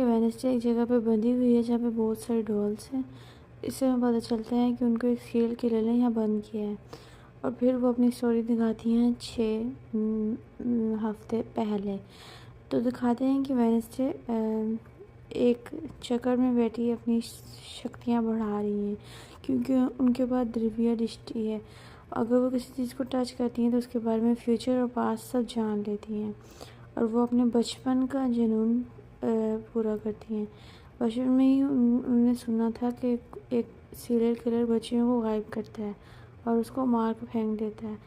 Wednesday एक जगह पे बंधी हुई है जहाँ पे बहुत सारे डॉल्स हैं। इससे हमें पता चलता है कि उनको एक सीरियल किलर ने यहाँ बंद किया है। और फिर वो अपनी स्टोरी दिखाती हैं 6 हफ्ते पहले। तो दिखाते हैं कि वेडनेसडे एक चक्कर में बैठी अपनी शक्तियाँ बढ़ा रही हैं, क्योंकि उनके पास दिव्य दृष्टि है। अगर वो किसी चीज़ को टच करती हैं तो उसके बारे में फ्यूचर और पास्ट सब जान लेती हैं। और वो अपने बचपन का जुनून पूरा करती हैं। बचपन में ही उन्होंने सुना था कि एक सीरियल किलर बच्चियों को गायब करता है और उसको मार कर फेंक देता है।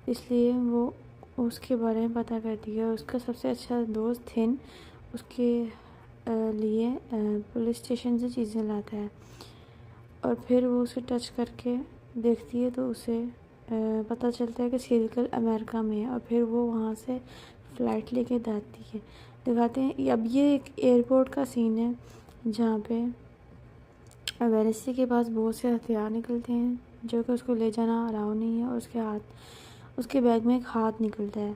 इसलिए वो उसके बारे में पता करती है और उसका सबसे अच्छा दोस्त थिन उसके लिए पुलिस स्टेशन से चीज़ें लाता है। और फिर वो उसे टच करके देखती है तो उसे पता चलता है कि सीरियल किलर अमेरिका में है। और फिर वो वहाँ से फ़्लाइट लेके जाती है। दिखाते हैं अब ये एक एयरपोर्ट का सीन है जहाँ पे वेडनेसडे के पास बहुत से हथियार निकलते हैं जो कि उसको ले जाना अलाउ नहीं है। और उसके बैग में एक हाथ निकलता है।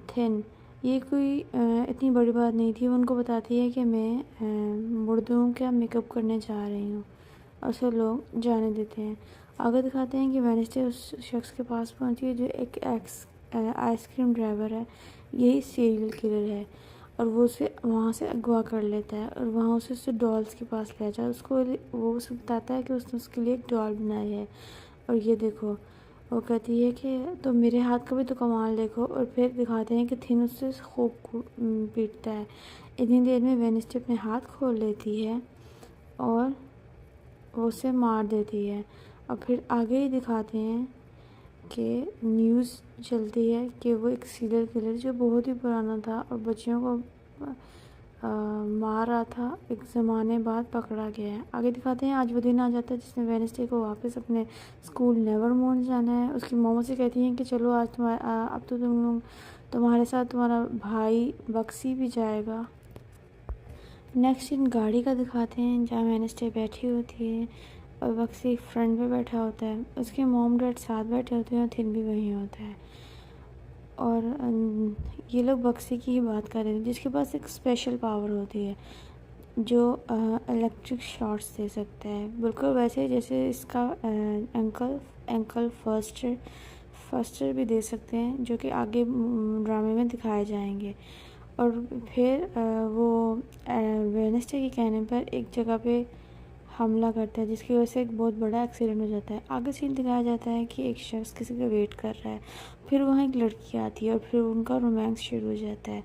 थिन ये कोई इतनी बड़ी बात नहीं थी। वो उनको बताती है कि मैं मुर्दों का मेकअप करने जा रही हूँ और उसे लोग जाने देते हैं। आगे दिखाते हैं कि वेडनेसडे उस शख्स के पास पहुँची है जो एक आइसक्रीम ड्राइवर है। यही सीरियल किलर है और वो उसे वहाँ से अगवा कर लेता है और वहाँ उसे डॉल्स के पास ले जाता है। वो उसे बताता है कि उसने उसके लिए एक डॉल बनाई है। और ये देखो, वो कहती है कि तो मेरे हाथ का भी तो कमाल देखो। और फिर दिखाते हैं कि थिन उससे खूब पीटता है। इतनी देर में वेडनेसडे अपने हाथ खोल लेती है और वो उसे मार देती है। और फिर आगे ही दिखाते हैं कि न्यूज़ चलती है कि वो एक सीरियल किलर जो बहुत ही पुराना था और बच्चियों को मार रहा था, एक ज़माने बाद पकड़ा गया है। आगे दिखाते हैं आज वो दिन आ जाता है जिसमें वेडनेसडे को वापस अपने स्कूल नेवरमोर जाना है। उसकी मॉम से कहती हैं कि चलो आज अब तो तुम्हारे साथ तुम्हारा भाई बक्सी भी जाएगा। नेक्स्ट सीन गाड़ी का दिखाते हैं जहाँ वेडनेसडे बैठी होती है और बक्सी फ्रंट पे बैठा होता है। उसके मॉम डैड साथ बैठे होते हैं और थिन भी वहीं होता है। और ये लोग बक्सी की ही बात कर रहे थे जिसके पास एक स्पेशल पावर होती है जो इलेक्ट्रिक शॉट्स दे सकता है, बिल्कुल वैसे जैसे इसका अंकल फर्स्टर भी दे सकते हैं, जो कि आगे ड्रामे में दिखाए जाएंगे। और फिर वो वेडनेसडे के कहने पर एक जगह पे हमला करता है जिसकी वजह से एक बहुत बड़ा एक्सीडेंट हो जाता है। आगे सीन दिखाया जाता है कि एक शख्स किसी का वेट कर रहा है। फिर वहाँ एक लड़की आती है और फिर उनका रोमांस शुरू हो जाता है।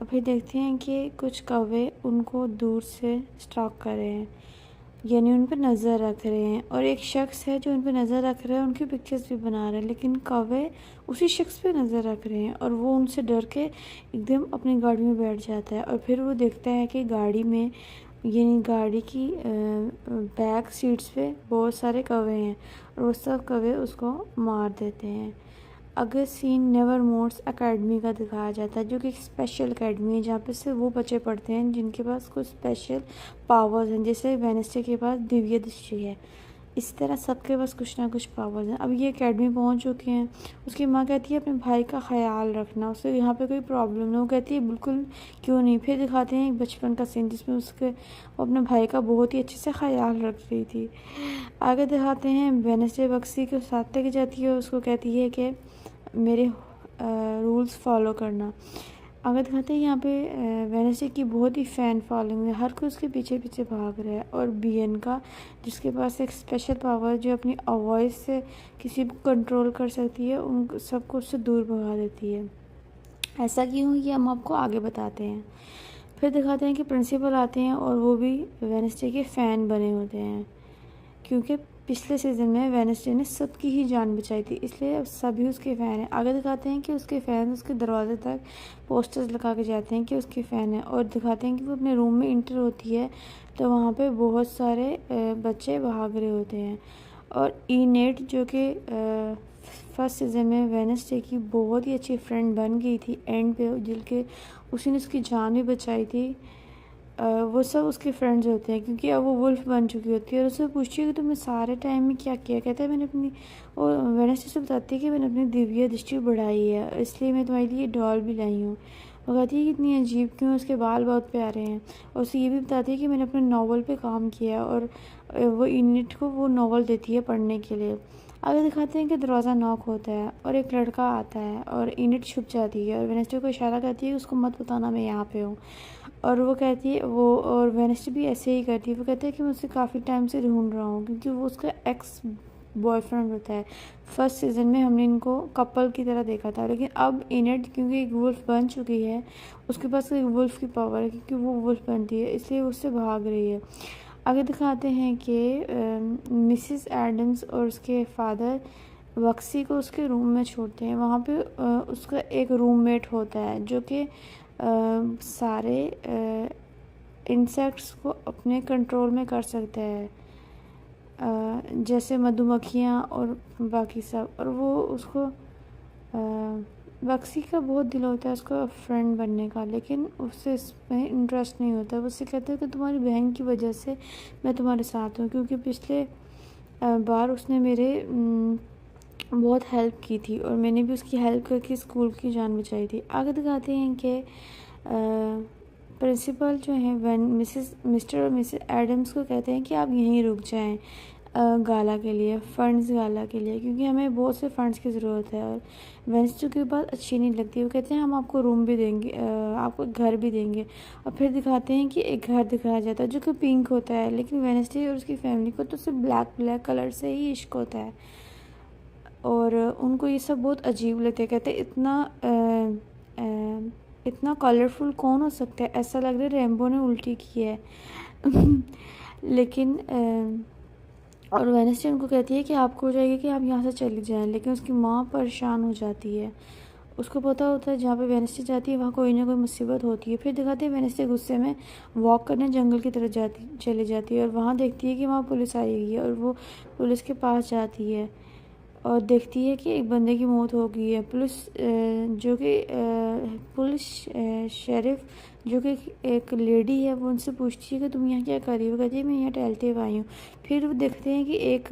और फिर देखते हैं कि कुछ कौवे उनको दूर से स्टॉक कर रहे हैं, यानी उन पर नज़र रख रहे हैं। और एक शख्स है जो उन पर नज़र रख रहा है, उनकी पिक्चर्स भी बना रहे हैं, लेकिन कौवे उसी शख्स पे नज़र रख रहे हैं। और वो उनसे डर के एकदम अपनी गाड़ी में बैठ जाता है। और फिर वो देखता है कि गाड़ी में, यानी गाड़ी की बैक सीट्स पे बहुत सारे कौवे हैं और वो सब कौवे उसको मार देते हैं। अगर सीन नेवरमोर्स एकेडमी का दिखाया जाता है जो कि एक स्पेशल एकेडमी है जहाँ पे से वो बच्चे पढ़ते हैं जिनके पास कुछ स्पेशल पावर्स हैं, जैसे वेडनेसडे के पास दिव्य दृष्टि है। इसी तरह सबके पास कुछ ना कुछ पावर्स हैं। अब ये एकेडमी पहुंच चुके हैं। उसकी माँ कहती है अपने भाई का ख्याल रखना, उसे यहाँ पे कोई प्रॉब्लम नहीं। वो कहती है बिल्कुल, क्यों नहीं। फिर दिखाते हैं एक बचपन का सीन जिसमें वो अपने भाई का बहुत ही अच्छे से ख्याल रख रही थी। आगे दिखाते हैं वेडनेसडे बक्सी को साथ लेके जाती है और उसको कहती है कि मेरे रूल्स फॉलो करना। आगे दिखाते हैं यहाँ पे वेडनेसडे की बहुत ही फ़ैन फॉलोइंग है, हर कोई उसके पीछे पीछे भाग रहा है। और बीएन का जिसके पास एक स्पेशल पावर जो अपनी वॉइस से किसी को कंट्रोल कर सकती है, उन सबको उससे दूर भगा देती है। ऐसा क्यों, ये हम आपको आगे बताते हैं। फिर दिखाते हैं कि प्रिंसिपल आते हैं और वो भी वेडनेसडे के फ़ैन बने होते हैं, क्योंकि पिछले सीज़न में वेडनेसडे ने सबकी ही जान बचाई थी, इसलिए अब सभी उसके फ़ैन हैं। आगे दिखाते हैं कि उसके फ़ैन उसके दरवाजे तक पोस्टर्स लगा के जाते हैं कि उसके फ़ैन हैं। और दिखाते हैं कि वो अपने रूम में इंटर होती है तो वहाँ पे बहुत सारे बच्चे भाग रहे होते हैं। और इनेट जो कि फर्स्ट सीज़न में वेडनेसडे की बहुत ही अच्छी फ्रेंड बन गई थी एंड पे, जिनके उसी ने उसकी जान भी बचाई थी, वो सब उसके फ्रेंड्स होते हैं क्योंकि अब वो वुल्फ बन चुकी होती है। और उससे पूछती है कि तुमने सारे टाइम में क्या किया। कहता है मैंने अपनी, और वेडनेसडे से बताती है कि मैंने अपनी दिव्य दृष्टि बढ़ाई है, इसलिए मैं तुम्हारे लिए डॉल भी लाई हूँ। वो कहती है कि इतनी अजीब क्यों, उसके बाल बहुत प्यारे हैं। और उसे ये भी बताती है कि मैंने अपने नावल पे काम किया है, और वो इनिट को वो नावल देती है पढ़ने के लिए। आगे दिखाते हैं कि दरवाज़ा नॉक होता है और एक लड़का आता है और इनिट छुप जाती है और वेनेस्डे को इशारा करती है कि उसको मत बताना मैं यहाँ पे हूँ। और वो कहती है वो, और वेनेस्डे भी ऐसे ही करती है। वो कहती है कि मैं उसे काफ़ी टाइम से ढूंढ रहा हूँ, क्योंकि वो उसका एक्स बॉयफ्रेंड होता है। फर्स्ट सीज़न में हमने इनको कपल की तरह देखा था, लेकिन अब इनिट क्योंकि एक वुल्फ बन चुकी है, उसके पास एक वुल्फ की पावर है, क्योंकि वो वुल्फ बनती है, इसलिए वो उससे भाग रही है। आगे दिखाते हैं कि मिसिस एडम्स और उसके फादर वक्सी को उसके रूम में छोड़ते हैं। वहाँ पे उसका एक रूममेट होता है जो कि सारे इंसेक्ट्स को अपने कंट्रोल में कर सकता है, जैसे मधुमक्खियाँ और बाकी सब। और वो उसको वक्सी का बहुत दिल होता है उसका फ्रेंड बनने का, लेकिन उससे इसमें इंटरेस्ट नहीं होता। वो उससे कहते हैं कि तुम्हारी बहन की वजह से मैं तुम्हारे साथ हूँ, क्योंकि पिछले बार उसने मेरे बहुत हेल्प की थी और मैंने भी उसकी हेल्प करके स्कूल की जान बचाई थी। आगे दिखाते हैं कि प्रिंसिपल जो हैं मिस्टर और मिसेस एडम्स को कहते हैं कि आप यहीं रुक जाएं गाला के लिए, फंड्स गाला के लिए, क्योंकि हमें बहुत से फंड्स की ज़रूरत है। और वेंसडे की बात अच्छी नहीं लगती। वो कहते हैं हम आपको रूम भी देंगे, आपको घर भी देंगे। और फिर दिखाते हैं कि एक घर दिखाया जाता है जो कि पिंक होता है, लेकिन वेंसडे और उसकी फैमिली को तो सिर्फ ब्लैक कलर से ही इश्क होता है और उनको ये सब बहुत अजीब लगता है। कहते हैं इतना कलरफुल कौन हो सकता है, ऐसा लग रहा है रेनबो ने उल्टी की है। लेकिन और वेनेस्डे उनको कहती है कि आपको हो जाएगी कि आप यहाँ से चली जाएं, लेकिन उसकी माँ परेशान हो जाती है। उसको पता होता है जहाँ पे वेनेस्डे जाती है वहाँ कोई ना कोई मुसीबत होती है। फिर दिखाते हैं वेनेस्डे गुस्से में वॉक करने जंगल की तरफ चली जाती है और वहाँ देखती है कि वहाँ पुलिस आई हुई है और वो पुलिस के पास जाती है और देखती है कि एक बंदे की मौत हो गई है। पुलिस शेरिफ जो कि एक लेडी है, वो उनसे पूछती है कि तुम यहाँ क्या कर रही हो। वो कहती है मैं यहाँ टहलते हुए आई हूँ। फिर वो देखते हैं कि एक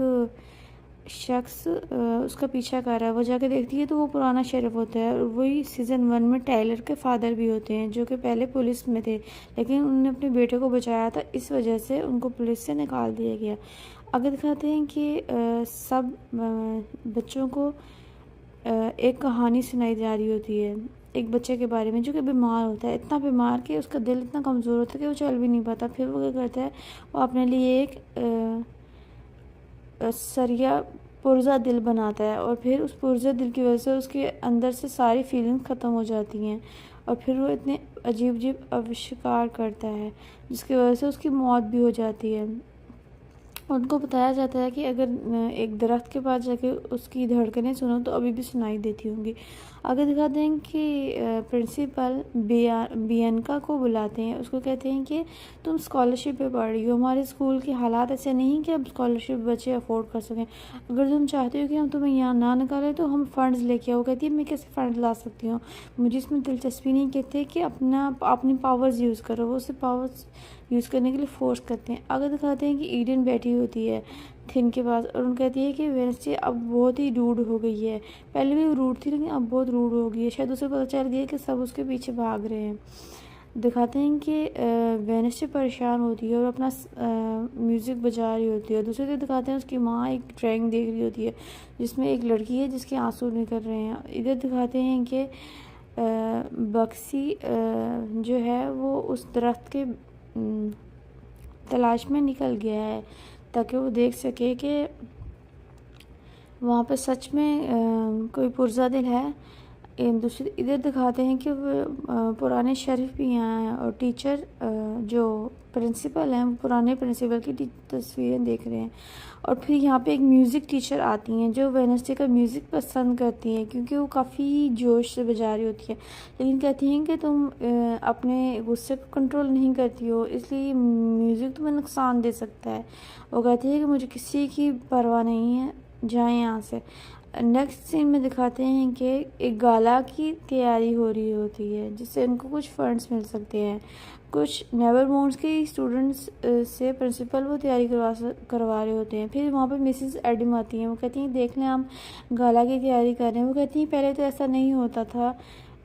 शख्स उसका पीछा कर रहा है। वो जाके देखती है तो वो पुराना शेरिफ होता है और वही सीज़न 1 में टाइलर के फादर भी होते हैं, जो कि पहले पुलिस में थे, लेकिन उन्होंने अपने बेटे को बचाया था, इस वजह से उनको पुलिस से निकाल दिया गया। आगे दिखाते हैं कि सब बच्चों को एक कहानी सुनाई जा रही होती है एक बच्चे के बारे में जो कि बीमार होता है, इतना बीमार कि उसका दिल इतना कमज़ोर होता है कि वो चल भी नहीं पाता। फिर वो क्या करता है, वो अपने लिए एक सरिया पुर्जा दिल बनाता है और फिर उस पुर्जा दिल की वजह से उसके अंदर से सारी फीलिंग्स ख़त्म हो जाती हैं और फिर वो इतने अजीब अजीब आविष्कार करता है जिसकी वजह से उसकी मौत भी हो जाती है। उनको बताया जाता है कि अगर एक दरख्त के पास जाके उसकी धड़कनें सुनो तो अभी भी सुनाई देती होंगी। आगे दिखाते हैं कि प्रिंसिपल बियनका को बुलाते हैं। उसको कहते हैं कि तुम स्कॉलरशिप पे पढ़ रही हो, हमारे स्कूल के हालात ऐसे नहीं कि अब स्कॉलरशिप बच्चे अफोर्ड कर सकें। अगर तुम चाहते हो कि हम तुम्हें यहाँ ना निकालें तो हम फ़ंड्स लेके आओ। कहती है मैं कैसे फ़ंड ला सकती हूँ, मुझे इसमें दिलचस्पी नहीं। कहते कि अपनी पावर्स यूज़ करो। वो उसे पावर्स यूज़ करने के लिए फोर्स करते हैं। आगे दिखाते हैं कि ईडन बैठी होती है थिन के पास और उन कहती है कि वेनेस्डे अब बहुत ही रूड हो गई है। पहले भी रूड थी लेकिन अब बहुत रूड हो गई है, शायद उसे पता चल गया कि सब उसके पीछे भाग रहे हैं। दिखाते हैं कि वेनेस्डे परेशान होती है और अपना म्यूज़िक बजा रही होती है। दूसरे दिन दिखाते हैं उसकी माँ एक ड्राइंग देख रही होती है जिसमें एक लड़की है जिसके आंसू निकल रहे हैं। इधर दिखाते हैं कि बक्सी जो है वो उस दरख्त के तलाश में निकल गया है ताकि वो देख सके कि वहाँ पे सच में कोई पुर्जा दिल है। दूसरी इधर दिखाते हैं कि वो पुराने शरीफ भी यहाँ हैं और टीचर जो प्रिंसिपल हैं वो पुराने प्रिंसिपल की तस्वीरें देख रहे हैं। और फिर यहाँ पे एक म्यूज़िक टीचर आती हैं जो वेनेस्डे का म्यूज़िक पसंद करती हैं क्योंकि वो काफ़ी जोश से बजा रही होती है, लेकिन कहती हैं कि तुम अपने गुस्से को कंट्रोल नहीं करती हो, इसलिए म्यूज़िक तुम्हें नुकसान दे सकता है। वो कहती है कि मुझे किसी की परवाह नहीं है, जाएं यहाँ से। नेक्स्ट सीन में दिखाते हैं कि एक गाला की तैयारी हो रही होती है जिससे उनको कुछ फंड्स मिल सकते हैं। कुछ नेवरमोन्ट्स के स्टूडेंट्स से प्रिंसिपल वो तैयारी करवा रहे होते हैं। फिर वहाँ पे मिसेस एडम आती हैं। वो कहती हैं देख लें हम गाला की तैयारी कर रहे हैं। वो कहती हैं पहले तो ऐसा नहीं होता था,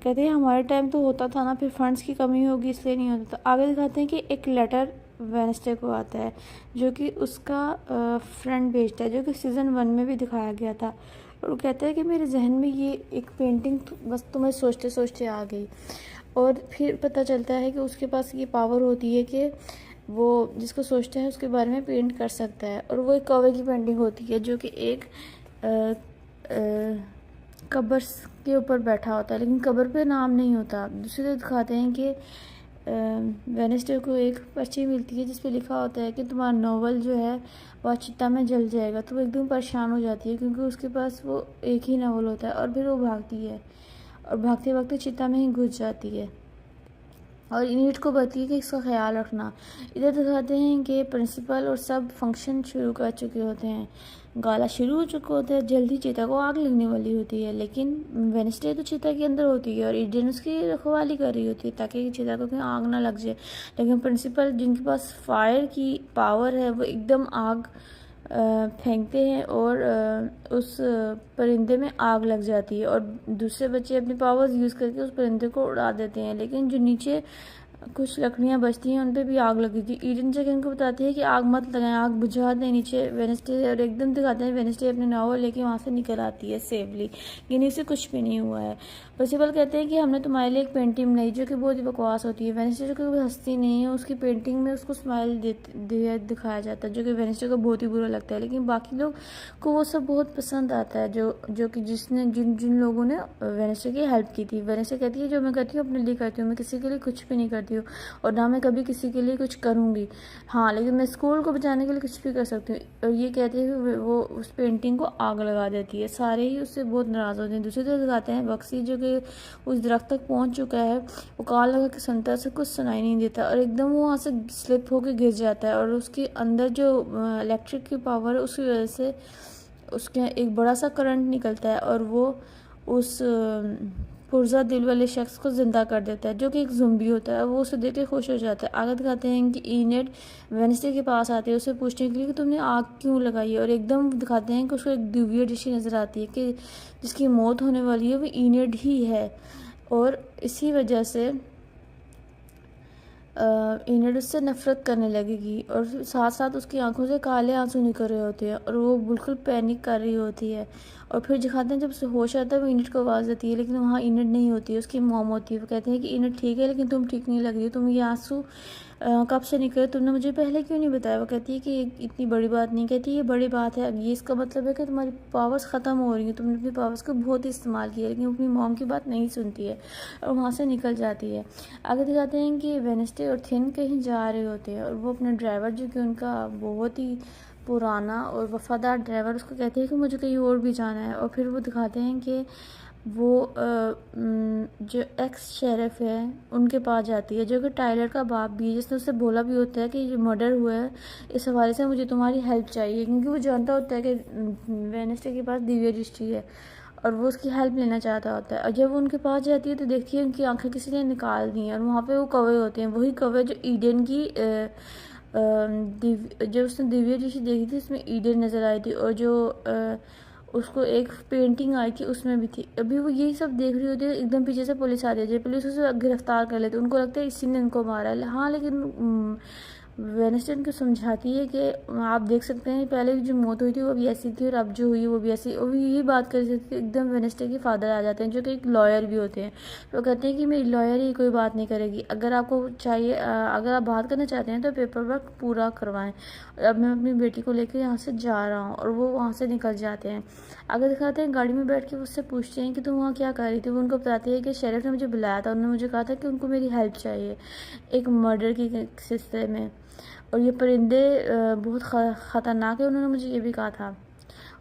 कहते हैं हमारे टाइम तो होता था ना, फिर फंड्स की कमी होगी इसलिए नहीं होता था। आगे दिखाते हैं कि एक लेटर वेडनेसडे को आता है जो कि उसका फ्रेंड भेजता है, जो कि सीज़न 1 में भी दिखाया गया था। और वो कहता है कि मेरे जहन में ये एक पेंटिंग बस तुम्हें सोचते सोचते आ गई। और फिर पता चलता है कि उसके पास ये पावर होती है कि वो जिसको सोचता है उसके बारे में पेंट कर सकता है। और वो एक कौवे की पेंटिंग होती है जो कि एक कब्र के ऊपर बैठा होता है, लेकिन कब्र पे नाम नहीं होता। दूसरी तरफ दिखाते हैं कि वेडनेसडे को एक पर्ची मिलती है जिस पे लिखा होता है कि तुम्हारा नॉवल जो है वह चिता में जल जाएगा। तो वो एकदम परेशान हो जाती है क्योंकि उसके पास वो एक ही नॉवल होता है। और फिर वो भागती है और भागते भागते चिता में ही घुस जाती है और इनिट को बताती है कि इसका ख्याल रखना। इधर दिखाते हैं कि प्रिंसिपल और सब फंक्शन शुरू कर चुके होते हैं, गाला शुरू हो चुका होता है, जल्दी चीता को आग लगने वाली होती है। लेकिन वेडनेसडे तो चीता के अंदर होती है और ईडन उसकी रखवाली कर रही होती है ताकि चीता को कहीं आग ना लग जाए। लेकिन प्रिंसिपल जिनके पास फायर की पावर है वो एकदम आग फेंकते हैं और उस परिंदे में आग लग जाती है और दूसरे बच्चे अपनी पावर्स यूज़ करके उस परिंदे को उड़ा देते हैं। लेकिन जो नीचे कुछ लकड़ियाँ बचती हैं उन पर भी आग लगी थी। ईडन जगह उनको बताती है कि आग मत लगाएं, आग बुझा दें नीचे वेडनेसडे। और एकदम दिखाते हैं वेडनेसडे अपने नावल लेके वहाँ से निकल आती है सेफली, यानी उसे कुछ भी नहीं हुआ है। प्रिंसिपल कहते हैं कि हमने तुम्हारे लिए एक पेंटिंग बनाई जो कि बहुत ही बकवास होती है। वेडनेसडे जो कि हंसती नहीं है, उसकी पेंटिंग में उसको स्माइल दिखाया जाता है जो कि वेडनेसडे को बहुत ही बुरा लगता है। लेकिन बाकी लोग को वो सब बहुत पसंद आता है जो कि जिसने जिन जिन लोगों ने वेडनेसडे की हेल्प की थी। वेडनेसडे कहती है जो मैं करती हूँ अपने लिए करती हूँ, मैं किसी के लिए कुछ भी नहीं करती हूँ और ना मैं कभी किसी के लिए कुछ करूँगी। हाँ, लेकिन मैं स्कूल को बचाने के लिए कुछ भी कर सकती हूँ। और ये कहती है कि वो उस पेंटिंग को आग लगा देती है। सारे ही उससे बहुत नाराज़ होते हैं। दूसरी तरफ दिखाते हैं बक्सी जो कि उस दरख्त तक पहुँच चुका है, वो कान लगा के सुनता से कुछ सुनाई नहीं देता और एकदम वो वहाँ से स्लिप होकर गिर जाता है। और उसके अंदर जो इलेक्ट्रिक की पावर है उसकी वजह से उसके एक बड़ा सा करंट निकलता है और वो उस पुर्जा दिल वाले शख्स को जिंदा कर देता है जो कि एक ज़ुम्बी होता है। वो उसे देख के खुश हो जाता है। आगे दिखाते हैं कि इनेट वेडनेसडे के पास आती है उसे पूछने के लिए कि तुमने आग क्यों लगाई है। और एकदम दिखाते हैं कि उसको एक दिव्य ऋषि नज़र आती है कि जिसकी मौत होने वाली है वो इनेट ही है। और इसी वजह से इनेट उससे नफरत करने लगेगी और साथ साथ उसकी आंखों से काले आंसू निकल रहे होते हैं और वो बिल्कुल पैनिक कर रही होती है। और फिर दिखाते हैं जब उसे होश आता है वो इनेट को आवाज़ देती है, लेकिन वहाँ इनेट नहीं होती है, उसकी मॉम होती है। वो कहते हैं कि इनेट ठीक है लेकिन तुम ठीक नहीं लग रही हो, तुम ये आंसू कब से निकले, तुमने मुझे पहले क्यों नहीं बताया। वो कहती है कि इतनी बड़ी बात नहीं, कहती ये बड़ी बात है। अब ये इसका मतलब है कि तुम्हारी पावर्स ख़त्म हो रही हैं, तुमने अपनी पावर्स को बहुत ही इस्तेमाल किया, लेकिन अपनी मॉम की बात नहीं सुनती है और वहाँ से निकल जाती है। आगे दिखाते हैं कि वेडनेसडे और थिन कहीं जा रहे होते हैं और वो अपने ड्राइवर जो कि उनका बहुत ही पुराना और वफादार ड्राइवर उसको कहते हैं कि मुझे कहीं और भी जाना है। और फिर वो दिखाते हैं कि वो जो एक्स शेरिफ है उनके पास जाती है जो कि टाइलर का बाप भी है, जिसने उससे बोला भी होता है कि जो मर्डर हुआ है इस हवाले से मुझे तुम्हारी हेल्प चाहिए, क्योंकि वो जानता होता है कि वेडनेसडे के पास दिव्य दृष्टि है और वो उसकी हेल्प लेना चाहता होता है। और जब वो उनके पास जाती है तो देखती है उनकी आंखें किसी ने निकाल दी हैं और वहाँ पे वो कौवे होते हैं, वही कौवे जो ईडन की जब उसने दिव्य दृष्टि देखी थी उसमें ईडन नज़र आई थी और जो उसको एक पेंटिंग आई थी उसमें भी थी। अभी वो यही सब देख रही होती है, एकदम पीछे से पुलिस आ जाती है, पुलिस उसे गिरफ्तार कर लेती है। उनको लगता है इसी ने इनको मारा है। हाँ, लेकिन वेडनेसडे उनको समझाती है कि आप देख सकते हैं पहले जो मौत हुई थी वो भी ऐसी थी और अब जो हुई है वो भी ऐसी। और यही बात कर सकती थी, एकदम वेडनेसडे के फादर आ जाते हैं जो कि एक लॉयर भी होते हैं। तो कहते हैं कि मेरी लॉयर ही कोई बात नहीं करेगी, अगर आपको चाहिए अगर आप बात करना चाहते हैं तो पेपर वर्क पूरा करवाएं। अब मैं अपनी बेटी को लेकर यहाँ से जा रहा हूँ और वो वहाँ से निकल जाते हैं। आगे दिखाते हैं गाड़ी में बैठ के उससे पूछते हैं कि तुम वहाँ क्या कर रही थी। वो उनको बताती है कि शेरिफ ने मुझे बुलाया था, उन्होंने मुझे कहा था कि उनको मेरी हेल्प चाहिए एक मर्डर की सिलसिले में और ये परिंदे बहुत ख़तरनाक है, उन्होंने मुझे ये भी कहा था।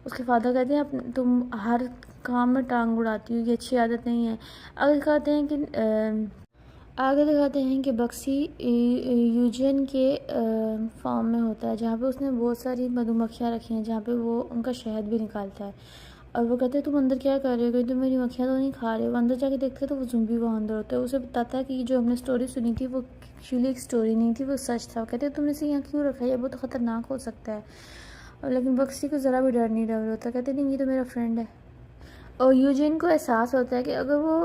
उसके फादर कहते हैं तुम हर काम में टांग उड़ाती हो, ये अच्छी आदत नहीं है। आगे दिखाते हैं कि बक्सी यूजन के फार्म में होता है जहाँ पे उसने बहुत सारी मधुमक्खियाँ रखी हैं जहाँ पे वो उनका शहद भी निकालता है। और वो कहते हैं तुम अंदर क्या कर रहे हो, कहीं तुम मेरी मक्खियाँ तो नहीं खा रहे हो। अंदर जाके देखते हैं तो वो ज़ुम्बी वहाँ अंदर होता है। उसे बताता है कि जो हमने स्टोरी सुनी थी वो एक्चुअली एक स्टोरी नहीं थी, वो सच था। वो कहते हैं तुमने इसे यहाँ क्यों रखा है, ये बहुत ख़तरनाक हो सकता है। और लेकिन बक्सी को ज़रा भी डर नहीं रहा होता, कहते नहीं ये तो मेरा फ्रेंड है। और यूजिन को एहसास होता है कि अगर वो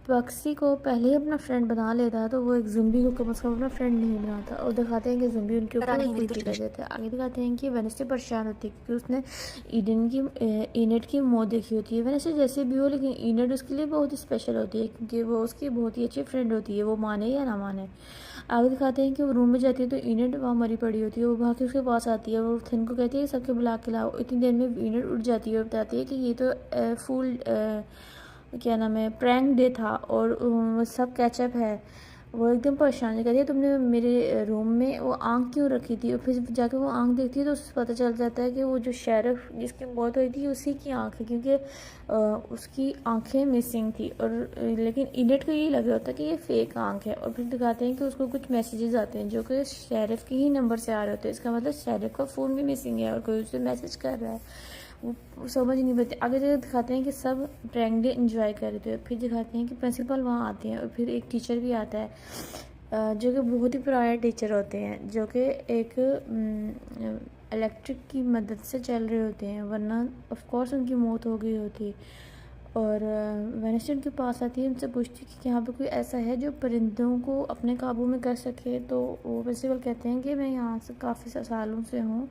बक्सी को पहले ही अपना फ्रेंड बना लेता है तो वो एक ज़ुम्बी को कम से कम अपना फ्रेंड नहीं बनाता। और दिखाते हैं कि ज़ुम्बी उनके ऊपर उल्टी कर देता है। आगे दिखाते हैं कि वेनेस्डे परेशान होती है क्योंकि उसने इनेट की मौत देखी होती है। वेनेस्डे जैसे भी हो लेकिन इनेट उसके लिए बहुत ही स्पेशल होती है क्योंकि वो उसकी बहुत ही अच्छी फ्रेंड होती है, वो माने या ना माने। आगे दिखाते हैं कि वो रूम में जाती है तो इनेट वहाँ मरी पड़ी होती है। वो भाग के उसके पास आती है, वो थिन को कहती है सबके बुला के लाओ। इतनी देर में इनेट उठ जाती है और बताती है कि ये तो फुल क्या नाम है प्रैंक डे था और सब कैचअप है। वो एकदम परेशान कहती है तुमने मेरे रूम में वो आँख क्यों रखी थी। और फिर जाकर वो आँख देखती है तो उससे पता चल जाता है कि वो जो शेरिफ जिसकी मौत हुई थी उसी की आँख है क्योंकि उसकी आंखें मिसिंग थी। और लेकिन इनेट को यही लग रहा होता है कि ये फेक आँख है। और फिर दिखाते हैं कि उसको कुछ मैसेजेस आते हैं जो कि शेरिफ के ही नंबर से आ रहे होते हैं। इसका मतलब शेरिफ का फ़ोन भी मिसिंग है और कोई उसे मैसेज कर रहा है। वो समझ नहीं पाते। आगे जगह दिखाते हैं कि सब प्रैंक डे इंजॉय कर रहे थे। फिर दिखाते हैं कि प्रिंसिपल वहाँ आते हैं और फिर एक टीचर भी आता है जो कि बहुत ही पुराने टीचर होते हैं जो कि एक इलेक्ट्रिक की मदद से चल रहे होते हैं वरना ऑफ कोर्स उनकी मौत हो गई होती। और वेनेस्डे उनके पास आती है, उनसे पूछती है कि यहाँ पे कोई ऐसा है जो परिंदों को अपने काबू में कर सके। तो वो प्रिंसिपल कहते हैं कि मैं यहाँ से काफ़ी सालों से हूँ,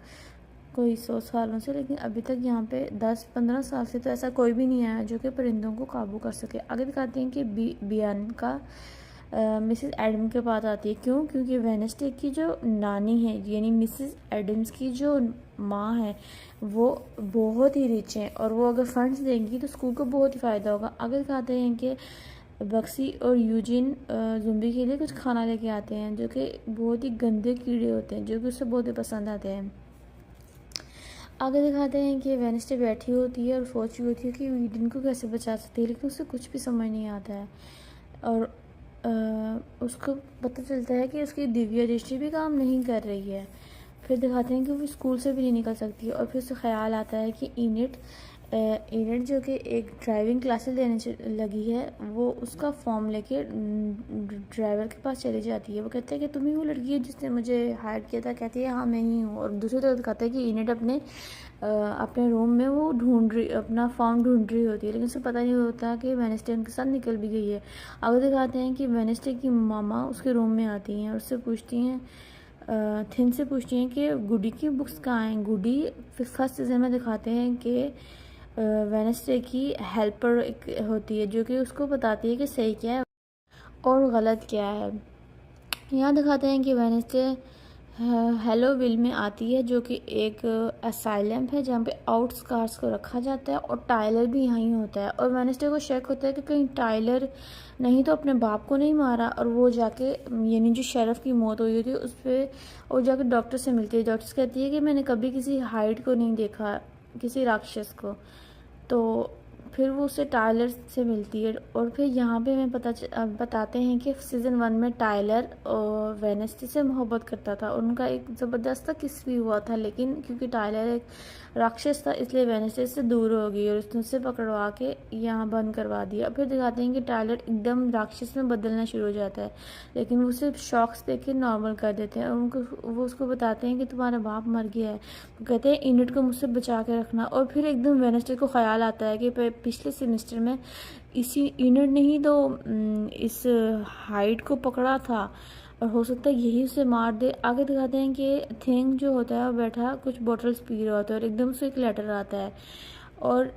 कोई 100 सालों से, लेकिन अभी तक यहाँ पे 10-15 साल से तो ऐसा कोई भी नहीं आया जो कि परिंदों को काबू कर सके। आगे दिखाते हैं कि बियनका मिसेस एडम के पास आती है। क्यों? क्योंकि वेनेस्डे की जो नानी है यानी मिसेस एडम्स की जो माँ है वो बहुत ही रिच हैं और वो अगर फंड्स देंगी तो स्कूल को बहुत ही फ़ायदा होगा। आगे दिखाते हैं कि बक्सी और यूजिन ज़ुम्बी के लिए कुछ खाना लेके आते हैं जो कि बहुत ही गंदे कीड़े होते हैं जो कि उससे बहुत ही पसंद आते हैं। आगे दिखाते हैं कि वेनेस्डे बैठी होती है और सोच रही होती है कि ईडन को कैसे बचा सकती है लेकिन उसे कुछ भी समझ नहीं आता है। और उसको पता चलता है कि उसकी दिव्या दृष्टि भी काम नहीं कर रही है। फिर दिखाते हैं कि वो स्कूल से भी नहीं निकल सकती और फिर उसे ख्याल आता है कि इनेट जो कि एक ड्राइविंग क्लासेस लेने लगी है वो उसका फॉर्म लेके ड्राइवर के पास चली जाती है। वो कहते हैं कि तुम ही वो लड़की है जिसने मुझे हायर किया था। कहती है हाँ मैं ही हूँ। और दूसरी तरफ दिखाता है कि इनेट अपने रूम में वो अपना फॉर्म ढूंढ रही होती है लेकिन उसे पता नहीं होता कि वेनेस्डे उनके साथ निकल भी गई है। आगे दिखाते हैं कि वेनेस्डे की मामा उसके रूम में आती हैं और उससे पूछती हैं थिन से पूछती हैं कि गुडी की बुक्स कहाँ हैं। गुडी फर्स्ट सीजन में दिखाते हैं कि वेनेस्डे की हेल्पर एक होती है जो कि उसको बताती है कि सही क्या है और गलत क्या है। यहाँ दिखाते हैं कि वेनेस्डे हेलोविल में आती है जो कि एक असाइलम है जहाँ पे आउटकास्ट को रखा जाता है और टाइलर भी यहीं होता है। और वेनेस्डे को शक होता है कि कहीं टाइलर नहीं तो अपने बाप को नहीं मारा। और वो जाके यानी जो शेरिफ की मौत हुई थी उस पर और जाके डॉक्टर से मिलती है। डॉक्टर कहती है कि मैंने कभी किसी हाइड को नहीं देखा, किसी राक्षस को। तो फिर वो उससे टाइलर से मिलती है। और फिर यहाँ पे हमें बताते हैं कि सीज़न 1 में टाइलर वेनेस्डे से मोहब्बत करता था और उनका एक ज़बरदस्त किस भी हुआ था लेकिन क्योंकि टाइलर एक राक्षस था इसलिए वेनेस्डे से दूर हो गई और उसने उसे पकड़वा के यहाँ बंद करवा दिया। फिर दिखाते हैं कि टाइलर एकदम राक्षस में बदलना शुरू हो जाता है लेकिन वो सिर्फ शॉक्स दे के नॉर्मल कर देते हैं। और वो उसको बताते हैं कि तुम्हारा बाप मर गया है। वो कहते हैं इनेट को मुझसे बचा के रखना। और फिर एकदम वेनेस्डे को ख्याल आता है कि पिछले सेमेस्टर में इसी इनेट ने ही तो इस हाइड को पकड़ा था और हो सकता है यही उसे मार दे। आगे दिखाते हैं कि थिंग जो होता है वो बैठा कुछ बॉटल्स पी रहा होता है और एकदम से एक लेटर आता है और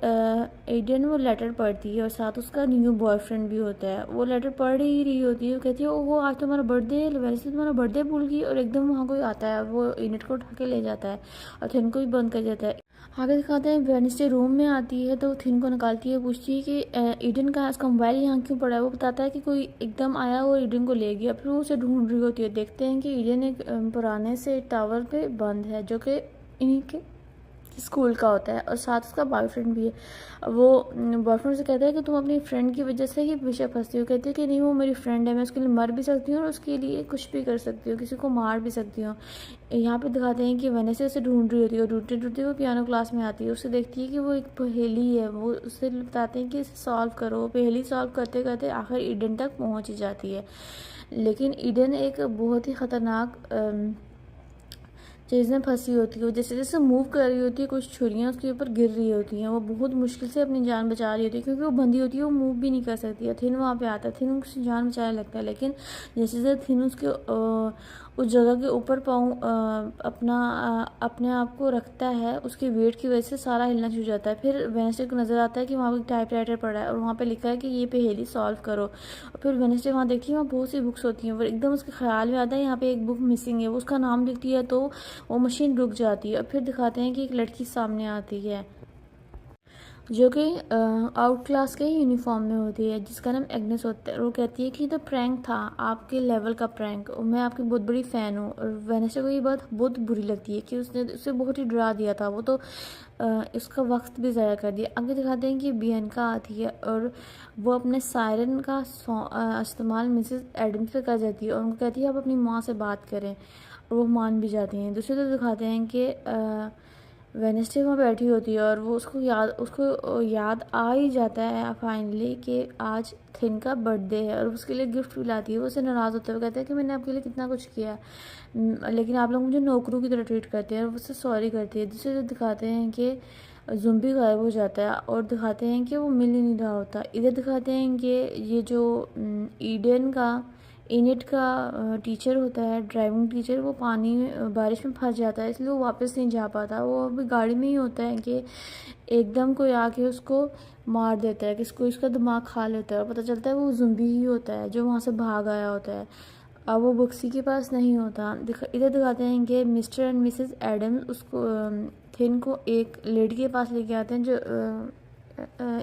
एडन वो लेटर पढ़ती है और साथ उसका न्यू बॉयफ्रेंड भी होता है। वो लेटर पढ़ ही रही होती है। वो कहती है वो आज तुम्हारा बर्थडे है, वैसे तुम्हारा बर्थडे भूल गई। और एकदम वहाँ कोई आता है वो इनेट को उठा के ले जाता है और थिन को भी बंद कर देता है। आगे दिखाते हैं वेनेस्डे रूम में आती है तो थिन को निकालती है, पूछती है कि ईडन का उसका मोबाइल यहाँ क्यों पड़ा है। वो बताता है कि कोई एकदम आया और ईडन को ले गया। फिर वो उसे ढूंढ रही होती है। देखते हैं कि ईडन एक पुराने से टावर पे बंद है जो कि इन्हीं के स्कूल का होता है और साथ उसका बॉयफ्रेंड भी है। वो बॉयफ्रेंड से कहता है कि तुम अपनी फ्रेंड की वजह से ही पीछे फंसती हो। कहती है कि नहीं वो मेरी फ्रेंड है, मैं उसके लिए मर भी सकती हूँ और उसके लिए कुछ भी कर सकती हूँ, किसी को मार भी सकती हूँ। यहाँ पे दिखाते हैं कि वेनेस्डे उसे ढूंढ रही होती है और ढूंढते ढूंढते वो पियानो क्लास में आती है। उससे देखती है कि वो एक पहेली है। वो उससे बताते हैं कि इसे सॉल्व करो। पहेली सॉल्व करते करते आखिर ईडन तक पहुँच ही जाती है। लेकिन ईडन एक बहुत ही ख़तरनाक चीज़ में फंसी होती है। वो जैसे जैसे मूव कर रही होती है, कुछ छुरियाँ उसके ऊपर गिर रही होती हैं। वो बहुत मुश्किल से अपनी जान बचा रही होती है, क्योंकि वो बंधी होती है, वो मूव भी नहीं कर सकती है। थिन वहाँ पे आता है, थिन उसकी जान बचाने लगता है, लेकिन जैसे जैसे थिन उसके उस जगह के ऊपर पाँव अपने आप को रखता है, उसके वेट की वजह से सारा हिलना छूट जाता है। फिर वेडनेसडे को नज़र आता है कि वहाँ पर टाइपराइटर पड़ा है और वहाँ पे लिखा है कि ये पहेली सॉल्व करो। और फिर वेडनेसडे वहाँ देखती है, वहाँ बहुत सी बुक्स होती हैं। वो एकदम उसके ख्याल में आता है यहाँ पे एक बुक मिसिंग है। वो उसका नाम लिखती है तो वो मशीन रुक जाती है। और फिर दिखाते हैं कि एक लड़की सामने आती है जो कि आउट क्लास के यूनिफॉर्म में होती है, जिसका नाम एग्नेस होता है। वो कहती है कि तो प्रैंक था, आपके लेवल का प्रैंक, और मैं आपकी बहुत बड़ी फ़ैन हूँ। और वेनेस्डे को ये बात बहुत बुरी लगती है कि उसने उसे बहुत ही डरा दिया था, वो तो इसका वक्त भी ज़ाया कर दिया। आगे दिखाते हैं कि बियनका आती है और वो अपने सायरन का इस्तेमाल मिसेस एडम्स पे कर जाती है और उनको कहती है आप अपनी माँ से बात करें, और वो मान भी जाती हैं। दूसरी तरफ दिखाते हैं कि वेनेस्डे वहाँ बैठी होती है और वो उसको याद आ ही जाता है फाइनली कि आज थिन का बर्थडे है, और उसके लिए गिफ्ट भी लाती है। वो उससे नाराज़ होते हुए कहते हैं कि मैंने आपके लिए कितना कुछ किया है, लेकिन आप लोग मुझे नौकरों की तरह ट्रीट करते हैं, और उससे सॉरी करती है। दूसरे जो दिखाते हैं कि ज़ुम्बी गायब हो जाता है और दिखाते हैं कि वो मिल ही नहीं रहा होता। इधर दिखाते हैं कि ये जो ईडन का इनिट का टीचर होता है, ड्राइविंग टीचर, वो पानी में बारिश में फंस जाता है, इसलिए वो वापस नहीं जा पाता। वो अभी गाड़ी में ही होता है कि एकदम कोई आके उसको मार देता है, किसको इसका दिमाग खा लेता है, और पता चलता है वो ज़ुम्बी ही होता है जो वहाँ से भाग आया होता है। अब वो बुक्सी के पास नहीं होता। इधर दिखाते हैं कि मिस्टर एंड मिसेस एडम्स उसको थिन को एक लेडी के पास लेके आते हैं, जो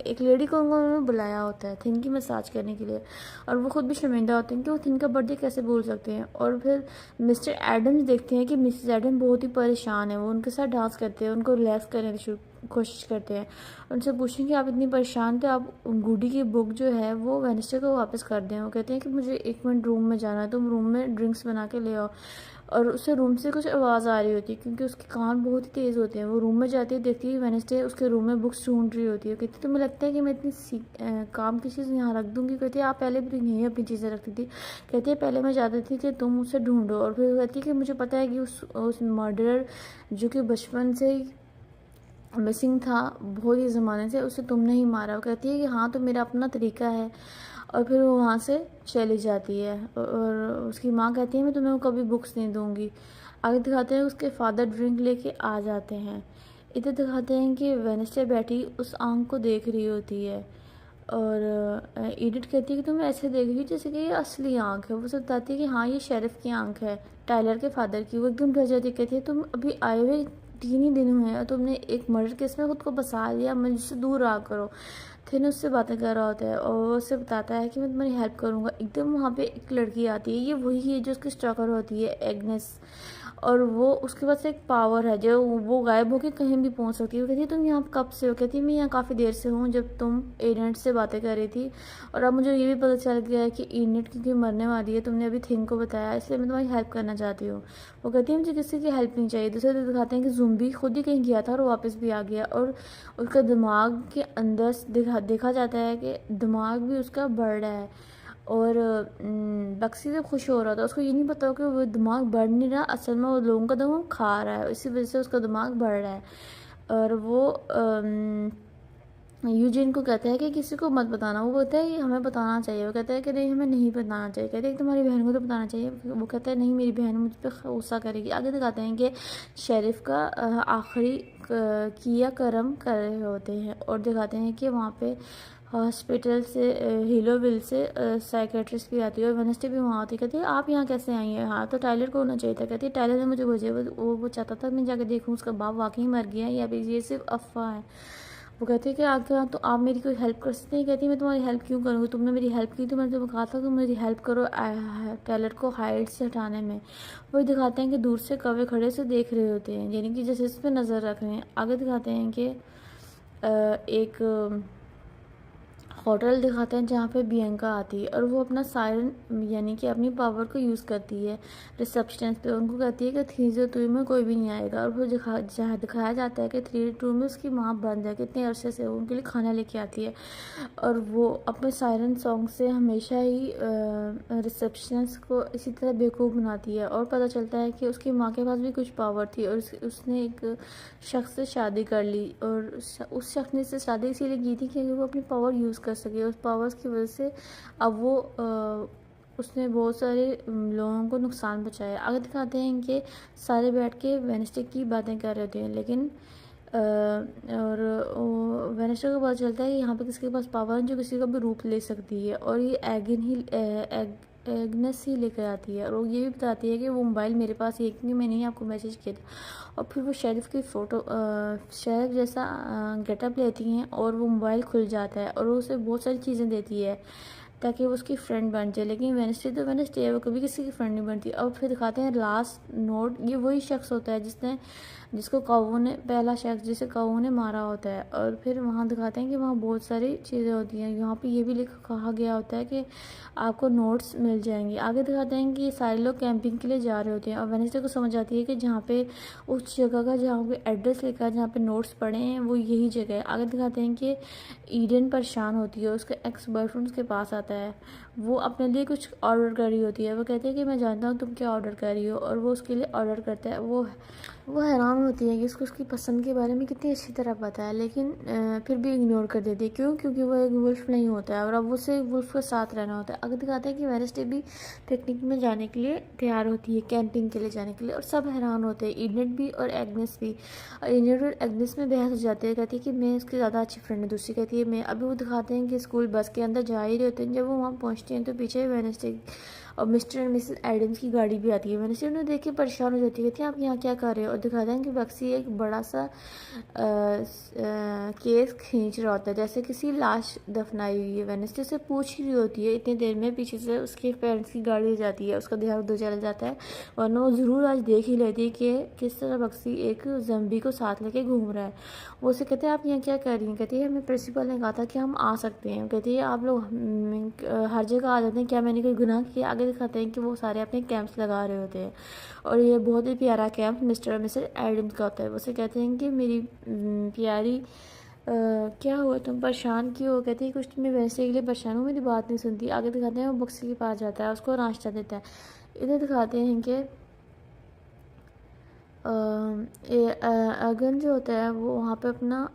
एक लेडी को उन्होंने बुलाया होता है थिन की मसाज करने के लिए, और वो खुद भी शर्मिंदा होते हैं कि वो थिन का बर्थडे कैसे भूल सकते हैं। और फिर मिस्टर एडम्स देखते हैं कि मिसेस एडम बहुत ही परेशान है। वो उनके साथ डांस करते हैं, उनको रिलैक्स करने की कोशिश करते हैं। उनसे पूछें कि आप इतनी परेशान थे, आप गुडी की बुक जो है वो वेडनेसडे को वापस कर दें। वो कहते हैं कि मुझे 1 मिनट रूम में जाना है, तुम रूम में ड्रिंक्स बना के ले आओ। और उसे रूम से कुछ आवाज़ आ रही होती है, क्योंकि उसके कान बहुत ही तेज़ होते हैं। वो रूम में जाती है, देखती है वेडनेसडे उसके रूम में बुक्स ढूंढ रही होती है। कहती है तुम्हें लगता है कि मैं इतनी काम की चीज़ यहाँ रख दूँगी? कहती है आप पहले भी नहीं अपनी चीज़ें रखती थी। कहती है पहले मैं चाहती थी कि तुम उसे ढूंढो। और फिर कहती है कि मुझे पता है कि उस मर्डरर जो कि बचपन से ही मिसिंग था बहुत ही ज़माने से, उसे तुमने ही मारा। वो कहती है कि हाँ तो मेरा अपना तरीका है। और फिर वो वहाँ से चली जाती है और उसकी माँ कहती है मैं तुम्हें कभी बुक्स नहीं दूँगी। आगे दिखाते हैं उसके फादर ड्रिंक लेके आ जाते हैं। इधर दिखाते हैं कि वेडनेसडे बैठी उस आंख को देख रही होती है, और एडिट कहती है कि तुम ऐसे देख रही हो जैसे कि ये असली आंख है। वो सब बताती है कि हाँ ये शेरिफ की आंख है, टाइलर के फादर की। वो एकदम डर जाती है, कहती है तुम अभी आए हुए 3 ही दिन हुए हैं और तुमने एक मर्डर केस में खुद को बसा लिया, मुझसे दूर रहा करो। थिन उससे बातें कर रहा होता है और वो उससे बताता है कि मैं तुम्हारी हेल्प करूँगा। एकदम वहाँ पे एक लड़की आती है, ये वही है जो उसकी स्टॉकर होती है, एग्नेस। और वो उसके पास एक पावर है जो वो गायब होकर कहीं भी पहुँच सकती है। वो कहती है तुम यहाँ कब से हो? कहती है मैं यहाँ काफ़ी देर से हूँ, जब तुम एनेट से बातें कर रही थी, और अब मुझे ये भी पता चल गया है कि एनेट क्योंकि मरने वाली है, तुमने अभी थिंग को बताया, इसलिए मैं तुम्हारी हेल्प करना चाहती हूँ। वो कहती है मुझे किसी की हेल्प नहीं चाहिए। दूसरे दिन दिखाते हैं कि ज़ुम्बी खुद ही कहीं गया था और वापस भी आ गया, और उसका दिमाग के अंदर देखा जाता है कि दिमाग भी उसका बढ़ रहा है। और बक्सी से खुश हो रहा था, उसको ये नहीं पता कि वो दिमाग बढ़ नहीं रहा, असल में वो लोगों का दिमाग खा रहा है, इसी वजह से उसका दिमाग बढ़ रहा है। और वो यूजिन को कहता है कि किसी को मत बताना। वो कहता है कि हमें बताना चाहिए। वो कहता है कि नहीं हमें नहीं बताना चाहिए। कहते हैं कि तुम्हारी बहन को तो बताना चाहिए। वो कहता है नहीं मेरी बहन मुझ पर गुस्सा करेगी। आगे दिखाते हैं कि शेरिफ का आखिरी किया कर्म कर रहे होते हैं, और दिखाते हैं कि वहाँ पे हॉस्पिटल से हिलोविल से साइकेट्रिस्ट भी आती है और वेडनेसडे भी वहाँ आती है। कहती है आप यहाँ कैसे आई हैं? हाँ तो टाइलर को होना चाहिए था। कहती है टाइलर ने मुझे भेजा, वो चाहता था मैं जाकर देखूँ उसका बाप वाकई मर गया या फिर ये सिर्फ अफवाह है। वो कहती है कि आगे तो आप मेरी कोई हेल्प कर सकते हैं। कहती है मैं तुम्हारी हेल्प क्यों करूँगी, तुमने मेरी हेल्प की तो मैंने तुम्हें कहा था कि मेरी हेल्प करो टेलर को हाइट से हटाने में। वही दिखाते हैं कि दूर से कौवे खड़े से देख रहे होते हैं, यानी कि जैसे इस पर नज़र रख रहे हैं। आगे दिखाते हैं कि एक होटल दिखाते हैं जहाँ पे बियंका आती है और वो अपना सायरन यानी कि अपनी पावर को यूज़ करती है रिसेप्शनिस्ट पे। उनको कहती है कि 302 में कोई भी नहीं आएगा, और वो दिखाया जाता है कि 302 में उसकी माँ बंद है कितने अरसे से, वो उनके लिए खाना लेके आती है। और वो अपने सायरन सॉन्ग से हमेशा ही रिसेप्शनिस्ट को इसी तरह बेवकूफ़ बनाती है, और पता चलता है कि उसकी माँ के पास भी कुछ पावर थी और उसने एक शख्स से शादी कर ली, और उस शख्स ने से शादी इसीलिए की थी कि वो अपनी पावर यूज़ कर सके। उस पावर्स की वजह से अब वो उसने बहुत सारे लोगों को नुकसान पहुँचाया। आगे दिखाते हैं कि सारे बैठ के वेडनेसडे की बातें कर रहे होते हैं, लेकिन और वेडनेसडे को पता चलता है कि यहाँ पे किसी के पास पावर है जो किसी का भी रूप ले सकती है, और ये एग्नेस ही लेकर आती है, और वो ये भी बताती है कि वो मोबाइल मेरे पास ही है क्योंकि मैंने ही आपको मैसेज किया था। और फिर वो शेरिफ की फ़ोटो शेरिफ जैसा गेटअप लेती हैं और वो मोबाइल खुल जाता है और वो उसे बहुत सारी चीज़ें देती है ताकि वो उसकी फ्रेंड बन जाए। लेकिन वेडनेसडे है, वो कभी किसी की फ्रेंड नहीं बनती। अब फिर दिखाते हैं लास्ट नोट, ये वही शख्स होता है जिसको काऊ ने पहला शख्स जिसे काऊ ने मारा होता है। और फिर वहाँ दिखाते हैं कि वहाँ बहुत सारी चीज़ें होती हैं। यहाँ पे ये भी कहा गया होता है कि आपको नोट्स मिल जाएंगे। आगे दिखाते हैं कि ये सारे लोग कैंपिंग के लिए जा रहे होते हैं और वेडनेसडे को समझ आती है कि जहाँ पे उस जगह का जहाँ पे एड्रेस लिखा है, जहाँ पे नोट्स पड़े हैं, वो यही जगह है। आगे दिखाते हैं कि ईडन परेशान होती है, उसका एक्स बॉयफ्रेंड उसके पास आता है, वो अपने लिए कुछ ऑर्डर कर रही होती है। वो कहती है कि मैं जानता हूँ तुम क्या ऑर्डर कर रही हो, और वो उसके लिए ऑर्डर करता है। वो हैरान होती है कि उसको उसकी पसंद के बारे में कितनी अच्छी तरह पता है, लेकिन फिर भी इग्नोर कर देती है। क्यों? क्योंकि वो एक वुल्फ नहीं होता है और अब उसे वुल्फ के साथ रहना होता है। अगर दिखाते हैं कि वेडनेसडे भी पिकनिक में जाने के लिए तैयार होती है, कैंपिंग के लिए जाने के लिए, और सब हैरान होते हैं, इडनेट भी और एग्नेस भी। और इडनेट और एग्नेस में बहस हो जाती है, कहती है कि मैं उसकी ज़्यादा अच्छी फ्रेंड है, दूसरी कहती है मैं। अभी वो दिखाते हैं कि स्कूल बस के अंदर जा ही रहे होते हैं। जब वो वहाँ पहुँचते हैं तो पीछे वेडनेसडे और मिस्टर एंड मिसेस एडम्स की गाड़ी भी आती है। वेडनेसडे उन्हें देख के परेशान हो जाती है, कहती है आप यहाँ क्या कर रहे हो। और दिखाते हैं कि बक्सी एक बड़ा सा केस खींच रहा होता है, जैसे किसी लाश दफनाई हुई है। वेडनेसडे से पूछ ही रही होती है, इतनी देर में पीछे से उसके पेरेंट्स की गाड़ी आ जाती है, उसका ध्यान उधर चला जाता है, वरना वो ज़रूर आज देख ही लेती है कि किस तरह बक्सी एक जम्बी को साथ लेके घूम रहा है। वो उसे कहते हैं आप यहाँ क्या कर रही हैं। कहती है हमें प्रिंसिपल ने कहा था कि हम आ सकते हैं। कहती है आप लोग हर जगह आ जाते हैं, क्या मैंने कोई गुनाह किया। आगे दिखाते हैं कि वो सारे अपने कैंप्स लगा रहे होते हैं, और ये बहुत ही प्यारा कैंप मिस्टर और मिसेस एडम्स का होता है। वो उसे कहते हैं कि मेरी प्यारी क्या हुआ, तुम परेशान क्यों हो। कहती है कुछ तुम्हें वैसे के लिए परेशान हूँ, मेरी बात नहीं सुनती। आगे दिखाते हैं वो बक्सी के पास जाता है, उसको नाश्ता देता है। इधर दिखाते हैं कि अगन जो होता है वो वहाँ पे अपना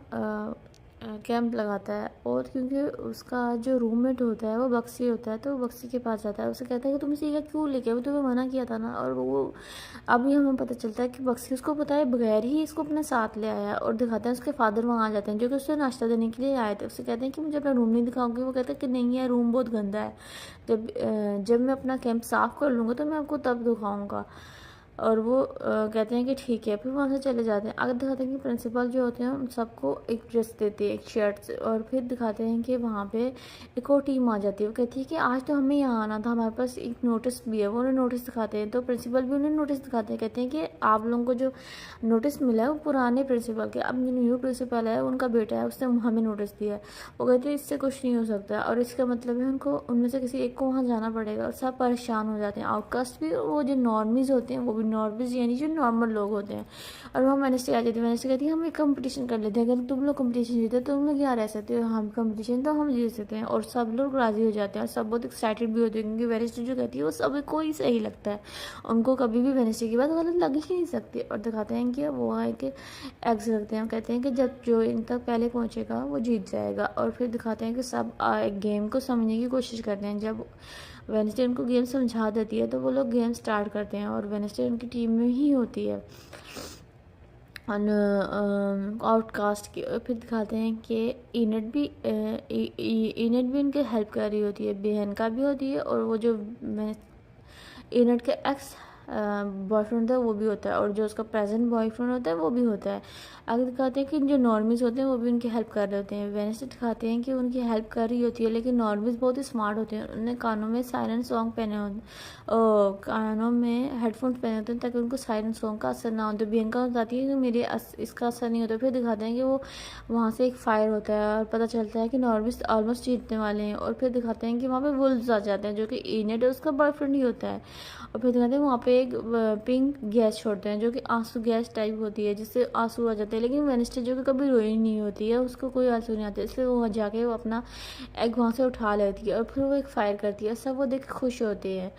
कैंप लगाता है, और क्योंकि उसका जो रूममेट होता है वो बक्सी होता है, तो वो बक्सी के पास जाता है। उसे कहता है कि तुम इसे क्यों लेके आए, तुम्हें मना किया था ना। और वो अभी हमें पता चलता है कि बक्सी उसको पता है बगैर ही इसको अपने साथ ले आया, और दिखाते हैं उसके फादर वहाँ आ जाते हैं जो कि उससे नाश्ता देने के लिए आए थे। उससे कहते हैं कि मुझे अपना रूम नहीं दिखाओगे। वो कहता है कि नहीं, है रूम बहुत गंदा है, जब मैं अपना कैंप साफ़ कर लूँगा तो मैं आपको तब दिखाऊँगा। और वो कहते हैं कि ठीक है, फिर वहाँ से चले जाते हैं। आगे दिखाते हैं कि प्रिंसिपल जो होते हैं उन सबको एक ड्रेस देते हैं, एक शर्ट। और फिर दिखाते हैं कि वहाँ पे एक और टीम आ जाती है। वो कहती है कि आज तो हमें यहाँ आना था, हमारे पास एक नोटिस भी है। वो उन्हें नोटिस दिखाते हैं, तो प्रिंसिपल भी उन्हें नोटिस दिखाते हैं। कहते हैं कि आप लोगों को जो नोटिस मिला है वो पुराने प्रिंसिपल के, अब जो न्यू प्रिंसिपल है उनका बेटा है, उसने हमें नोटिस दिया है। वो कहते हैं इससे कुछ नहीं हो सकता, और इसका मतलब है उनको उनमें से किसी एक को वहाँ जाना पड़ेगा। और सब परेशान हो जाते हैं, आउटकास्ट भी, और वो जो नॉर्मीज़ होते हैं वो भी। नॉर्मीज़ यानी जो नॉर्मल लोग होते हैं। और वहाँ वेडनेसडे आ जाती है। वेडनेसडे कहती है हम एक कंपटीशन कर लेते हैं, अगर तुम लोग कंपटीशन जीते तो तुम लोग यहाँ रह सकते हो, हम कंपटीशन तो हम जीत सकते हैं। और सब लोग राज़ी हो जाते हैं, और सब बहुत एक्साइटेड भी होते हैं, क्योंकि वेडनेसडे जो कहती है वो सभी को ही सही लगता है, उनको कभी भी वेडनेसडे की बात गलत लग ही नहीं सकती। और दिखाते हैं कि वो है कि एग्स रखते हैं, कहते हैं कि जब जो इन तक पहले पहुँचेगा वो जीत जाएगा। और फिर दिखाते हैं कि सब एक गेम को समझने की कोशिश करते हैं। जब वेडनेसडे उनको गेम समझा देती है तो वो लोग गेम स्टार्ट करते हैं, और वेडनेसडे उनकी टीम में ही होती है आउटकास्ट की। फिर दिखाते हैं कि इनेट भी उनकी हेल्प कर रही होती है, बहन का भी होती है। और वो जो इनेट के एक्स बॉयफ्रेंड होता है वो भी होता है, और जो उसका प्रेजेंट बॉयफ्रेंड होता है वो भी होता है। आगे दिखाते हैं कि जो नॉर्मीज होते हैं वो भी उनकी हेल्प कर रहे होते हैं। वेनेसडे दिखाते हैं कि उनकी हेल्प कर रही होती है, लेकिन नॉर्मीज बहुत ही स्मार्ट होते हैं। उन्होंने कानों में सायरन सॉन्ग पहने होते, कानों में हेडफोन्स पहने होते हैं ताकि उनको सायरन सॉन्ग का असर ना हो। तो बियंका बताती है कि मेरे इसका असर नहीं होता। फिर दिखाते हैं कि वो वहाँ से एक फायर होता है और पता चलता है कि नॉर्मीज ऑलमोस्ट जीतने वाले हैं। और फिर दिखाते हैं कि वहाँ पे वुल्व्स आ जाते हैं जो कि इनेट उसका बॉयफ्रेंड ही होता है। और फिर दिखाते हैं वहाँ पे एक पिंक गैस छोड़ते हैं जो कि आंसू गैस टाइप होती है, जिससे आंसू आ जाते हैं। लेकिन वेनिस्टे जो कि कभी रोई नहीं होती है, उसको कोई आंसू नहीं आते, इसलिए वो जाके वो अपना एग वहाँ से उठा लेती है और फिर वो एक फायर करती है। सब वो देख के खुश होते हैं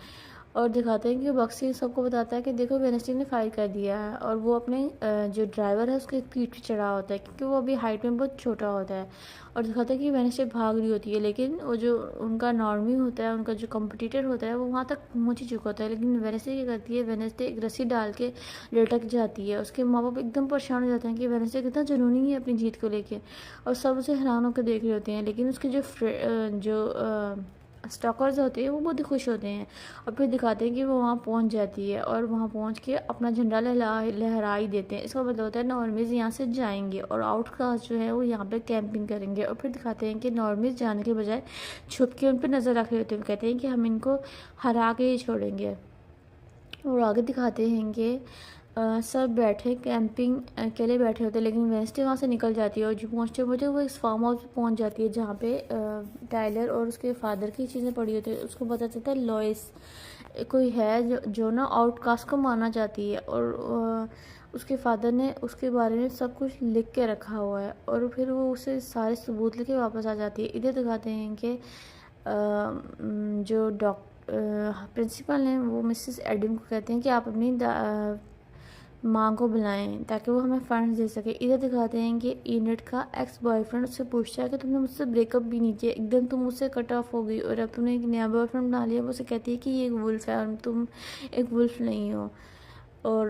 और दिखाते हैं कि बक्सी सबको बताता है कि देखो वेनेस्टी ने फायर कर दिया है। और वो अपने जो ड्राइवर है उसके पीठ पे चढ़ा होता है क्योंकि वो अभी हाइट में बहुत छोटा होता है। और दिखाता है कि वेनेस्टी भाग रही होती है, लेकिन वो जो उनका नॉर्मी होता है, उनका जो कॉम्पिटिटर होता है, वो वहाँ तक पहुँच ही चुका होता है। लेकिन वेनेस्टी क्या करती है, वेनेस्टी एक रस्सी डाल के लटक जाती है। उसके माँ बाप एकदम परेशान हो जाते हैं कि वेनेस्टी कितना जुनूनी है अपनी जीत को लेके, और सब उसे हैरान होकर देख रहे होते हैं। लेकिन उसके जो स्टॉकर्स होते हैं वो बहुत ही खुश होते हैं। और फिर दिखाते हैं कि वो वहाँ पहुँच जाती है और वहाँ पहुँच के अपना झंडा लहरा ही देते हैं। इसका मतलब होता है नॉर्मीज यहाँ से जाएंगे और आउटकास्ट जो है वो यहाँ पे कैंपिंग करेंगे। और फिर दिखाते हैं कि नॉर्मीज जाने के बजाय छुप के उन पर नज़र रख रहे होते हैं। कहते हैं कि हम इनको हरा के ही छोड़ेंगे। और आगे दिखाते हैं कि सब बैठे कैंपिंग के लिए बैठे होते हैं, लेकिन वेंसडे वहाँ से निकल जाती है और जो पहुँचते पहुँचते वो इस फार्म हाउस पे पहुँच जाती है जहाँ पे टाइलर और उसके फादर की चीज़ें पड़ी होती है। उसको पता चलता है लॉइस कोई है जो ना आउटकास्ट को मानना चाहती है, और उसके फादर ने उसके बारे में सब कुछ लिख के रखा हुआ है। और फिर वो उसे सारे सबूत लेके वापस आ जाती है। इधर दिखाते हैं कि जो प्रिंसिपल हैं वो मिसेस एडम को कहते हैं कि आप अपनी माँ को बुलाएं ताकि वो हमें फंड्स दे सके। इधर दिखाते हैं कि इनेट का एक्स बॉयफ्रेंड उससे पूछता है कि तुमने मुझसे ब्रेकअप भी नहीं किया, एकदम तुम मुझसे कट ऑफ हो गई और अब तुमने एक नया बॉयफ्रेंड बना लिया। वो उसे कहती है कि ये एक वुल्फ है और तुम एक वुल्फ नहीं हो। और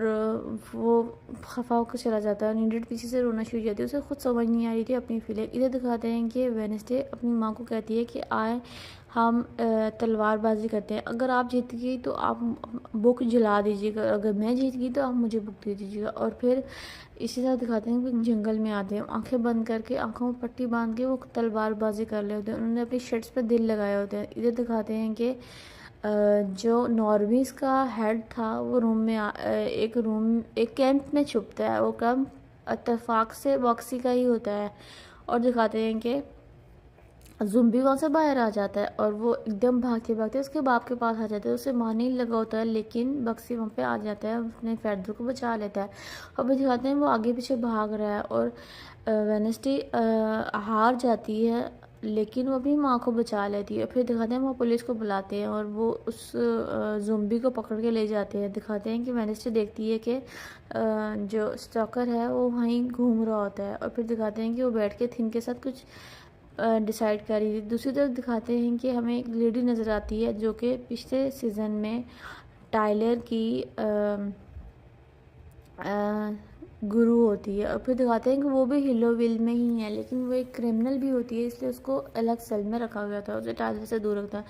वो खफा होकर चला जाता है। नीडेड पीछे से रोना शुरू हो जाती है, उसे खुद समझ नहीं आ रही थी अपनी फीलिंग। इधर दिखाते हैं कि वेनेस्डे अपनी माँ को कहती है कि आए हम तलवारबाजी करते हैं, अगर आप जीत गई तो आप बुक जला दीजिएगा, अगर मैं जीत गई तो आप मुझे बुक दे दीजिएगा। और फिर इसी तरह दिखाते हैं कि जंगल में आते हैं, आंखें बंद करके आंखों में पट्टी बांध के वो तलवारबाजी कर रहे होते हैं। उन्होंने अपनी शर्ट्स पे दिल लगाए होते हैं। इधर दिखाते हैं कि जो नॉर्मीज का हेड था वो एक कैंप में छुपता है। वो कैंप इत्तेफाक से बॉक्सी का ही होता है। और दिखाते हैं कि ज़ुम्बी वहाँ से बाहर आ जाता है और वो एकदम भागते भागते उसके बाप के पास आ जाता है। उसे मारने ही लगा होता है, लेकिन बक्सी वहाँ पे आ जाता है, उसने फेदर को बचा लेता है। और फिर दिखाते हैं वो आगे पीछे भाग रहा है और वेनेस्डे हार जाती है, लेकिन वो अपनी माँ को बचा लेती है। फिर दिखाते हैं वो पुलिस को बुलाते हैं और वो उस ज़ुम्बी को पकड़ के ले जाते हैं। दिखाते हैं कि वेनेस्डे देखती है कि जो स्टॉकर है वो वहीं घूम रहा होता है। और फिर दिखाते हैं कि वो बैठ के थिन के साथ कुछ डिसाइड कर रही थी। दूसरी तरफ दिखाते हैं कि हमें एक लेडी नज़र आती है जो कि पिछले सीज़न में टाइलर की गुरु होती है। और फिर दिखाते हैं कि वो भी हिलोविल में ही है, लेकिन वो एक क्रिमिनल भी होती है, इसलिए उसको अलग सेल में रखा गया था, उसे टाइलर से दूर रखता है।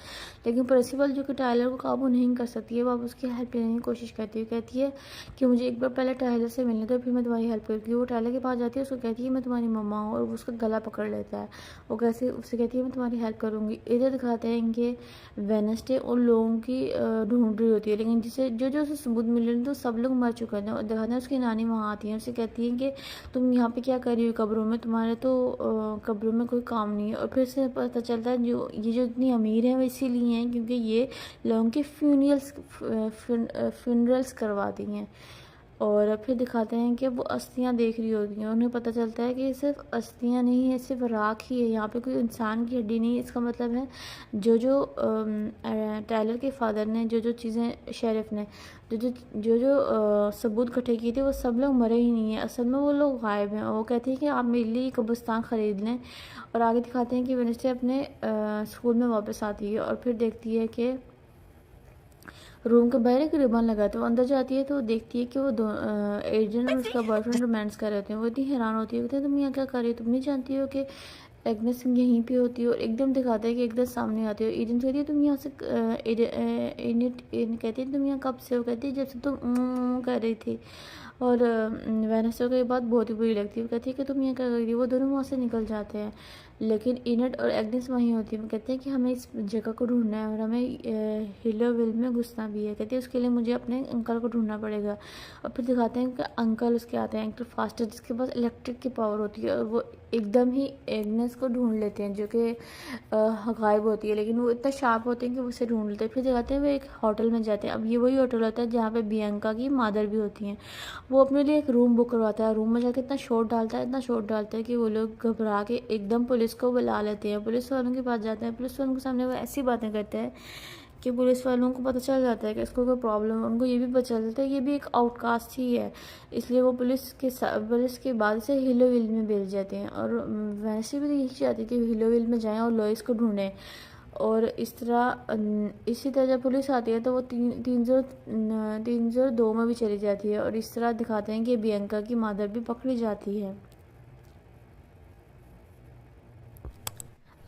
लेकिन प्रिंसिपल जो कि टाइलर को काबू नहीं कर सकती है, वो अब उसकी हेल्प लेने की कोशिश करती है। कहती है कि मुझे एक बार पहले टाइलर से मिलने दो, फिर मैं तुम्हारी हेल्प करूँगी। वो टाइलर के पास जाती है, उसको कहती है मैं तुम्हारी मम्मा हूँ, और वो उसका गला पकड़ लेता है। वो कैसे उससे कहती है मैं तुम्हारी हेल्प करूँगी। इधर दिखाते हैं कि वेनेस्डे उन लोगों की ढूंढ रही होती है, लेकिन जिसे जो उसे सबूत मिल रहे हैं तो सब लोग मर चुके हैं। और दिखाते हैं उसकी नानी वहाँ आती है, उसे कहती है कि तुम यहाँ पे क्या कर रही हो कब्रों में, तुम्हारे तो कब्रों में कोई काम नहीं है। और फिर से पता चलता है जो इतनी अमीर है वो इसीलिए हैं क्योंकि ये लोगों के फ्यूनरल्स करवाती हैं। और फिर दिखाते हैं कि वो अस्थियां देख रही होती हैं, उन्हें पता चलता है कि सिर्फ अस्थियां नहीं है, सिर्फ राख ही है, यहाँ पे कोई इंसान की हड्डी नहीं है। इसका मतलब है जो टाइलर के फादर ने जो चीज़ें शेरिफ ने जो सबूत इकट्ठे किए थे वो सब लोग मरे ही नहीं है, असल में वो लोग गायब हैं। और वो कहती है कि आप मेरे लिए कब्रिस्तान ख़रीद लें। और आगे दिखाते हैं कि वेनेस्डे अपने स्कूल में वापस आती है और फिर देखती है कि रूम के बाहर एक रिबन लगा था। वो अंदर जाती है तो देखती है कि वो एजेंट और उसका बॉयफ्रेंड रोमांस कर रहे होते हैं। वो इतनी हैरान होती है, कहते हैं तुम यहाँ क्या कर रही हो, तुम नहीं जानती हो कि एग्नेस यहीं पे होती है और एकदम दिखाता है कि एकदम सामने आती है। ईडन कहती है तुम यहाँ से कहती है तुम यहाँ कब से हो, कहती है जब से तुम कर रही थी। और वेनेसा को ये बात बहुत ही बुरी लगती है। वो कहती है कि तुम यहाँ क्या कर रही हो। वो दोनों वहाँ से निकल जाते हैं, लेकिन इनट और एग्नेस वहीं होती है। वो कहते हैं कि हमें इस जगह को ढूंढना है और हमें हिलोविल में घुसना भी है। कहती है उसके लिए मुझे अपने अंकल को ढूंढना पड़ेगा। और फिर दिखाते हैं कि अंकल उसके आते हैं, अंकल फास्टर जिसके पास इलेक्ट्रिक की पावर होती है, और वो एकदम ही एग्नेस को ढूंढ लेते हैं जो कि गायब होती है, लेकिन वो इतना शार्प होते हैं कि वो उसे ढूंढ लेते हैं। फिर दिखाते हैं वो एक होटल में जाते हैं। अब ये वही होटल होता है जहाँ पे बियंका की मादर भी होती हैं। वो अपने लिए एक रूम बुक करवाता है, रूम में जाकर इतना शोर डालता है, इतना शोर डालता है कि वो लोग घबरा के एकदम पुलिस को बुला लेते हैं। पुलिस वालों के पास जाते हैं, पुलिस वालों के सामने वो ऐसी बातें करते हैं कि पुलिस वालों को पता चल जाता है कि इसको कोई प्रॉब्लम है। उनको ये भी पता चलता है कि ये भी एक आउटकास्ट ही है, इसलिए वो पुलिस के बाद से हिलोविल में भेज जाते हैं। और वैसे भी यही चाहती है कि हिलोविल में जाएं और लॉइस को ढूंढें। और इसी तरह जब पुलिस आती है तो वो 302 में भी चली जाती है। और इस तरह दिखाते हैं कि बियंका की मादर भी पकड़ी जाती है।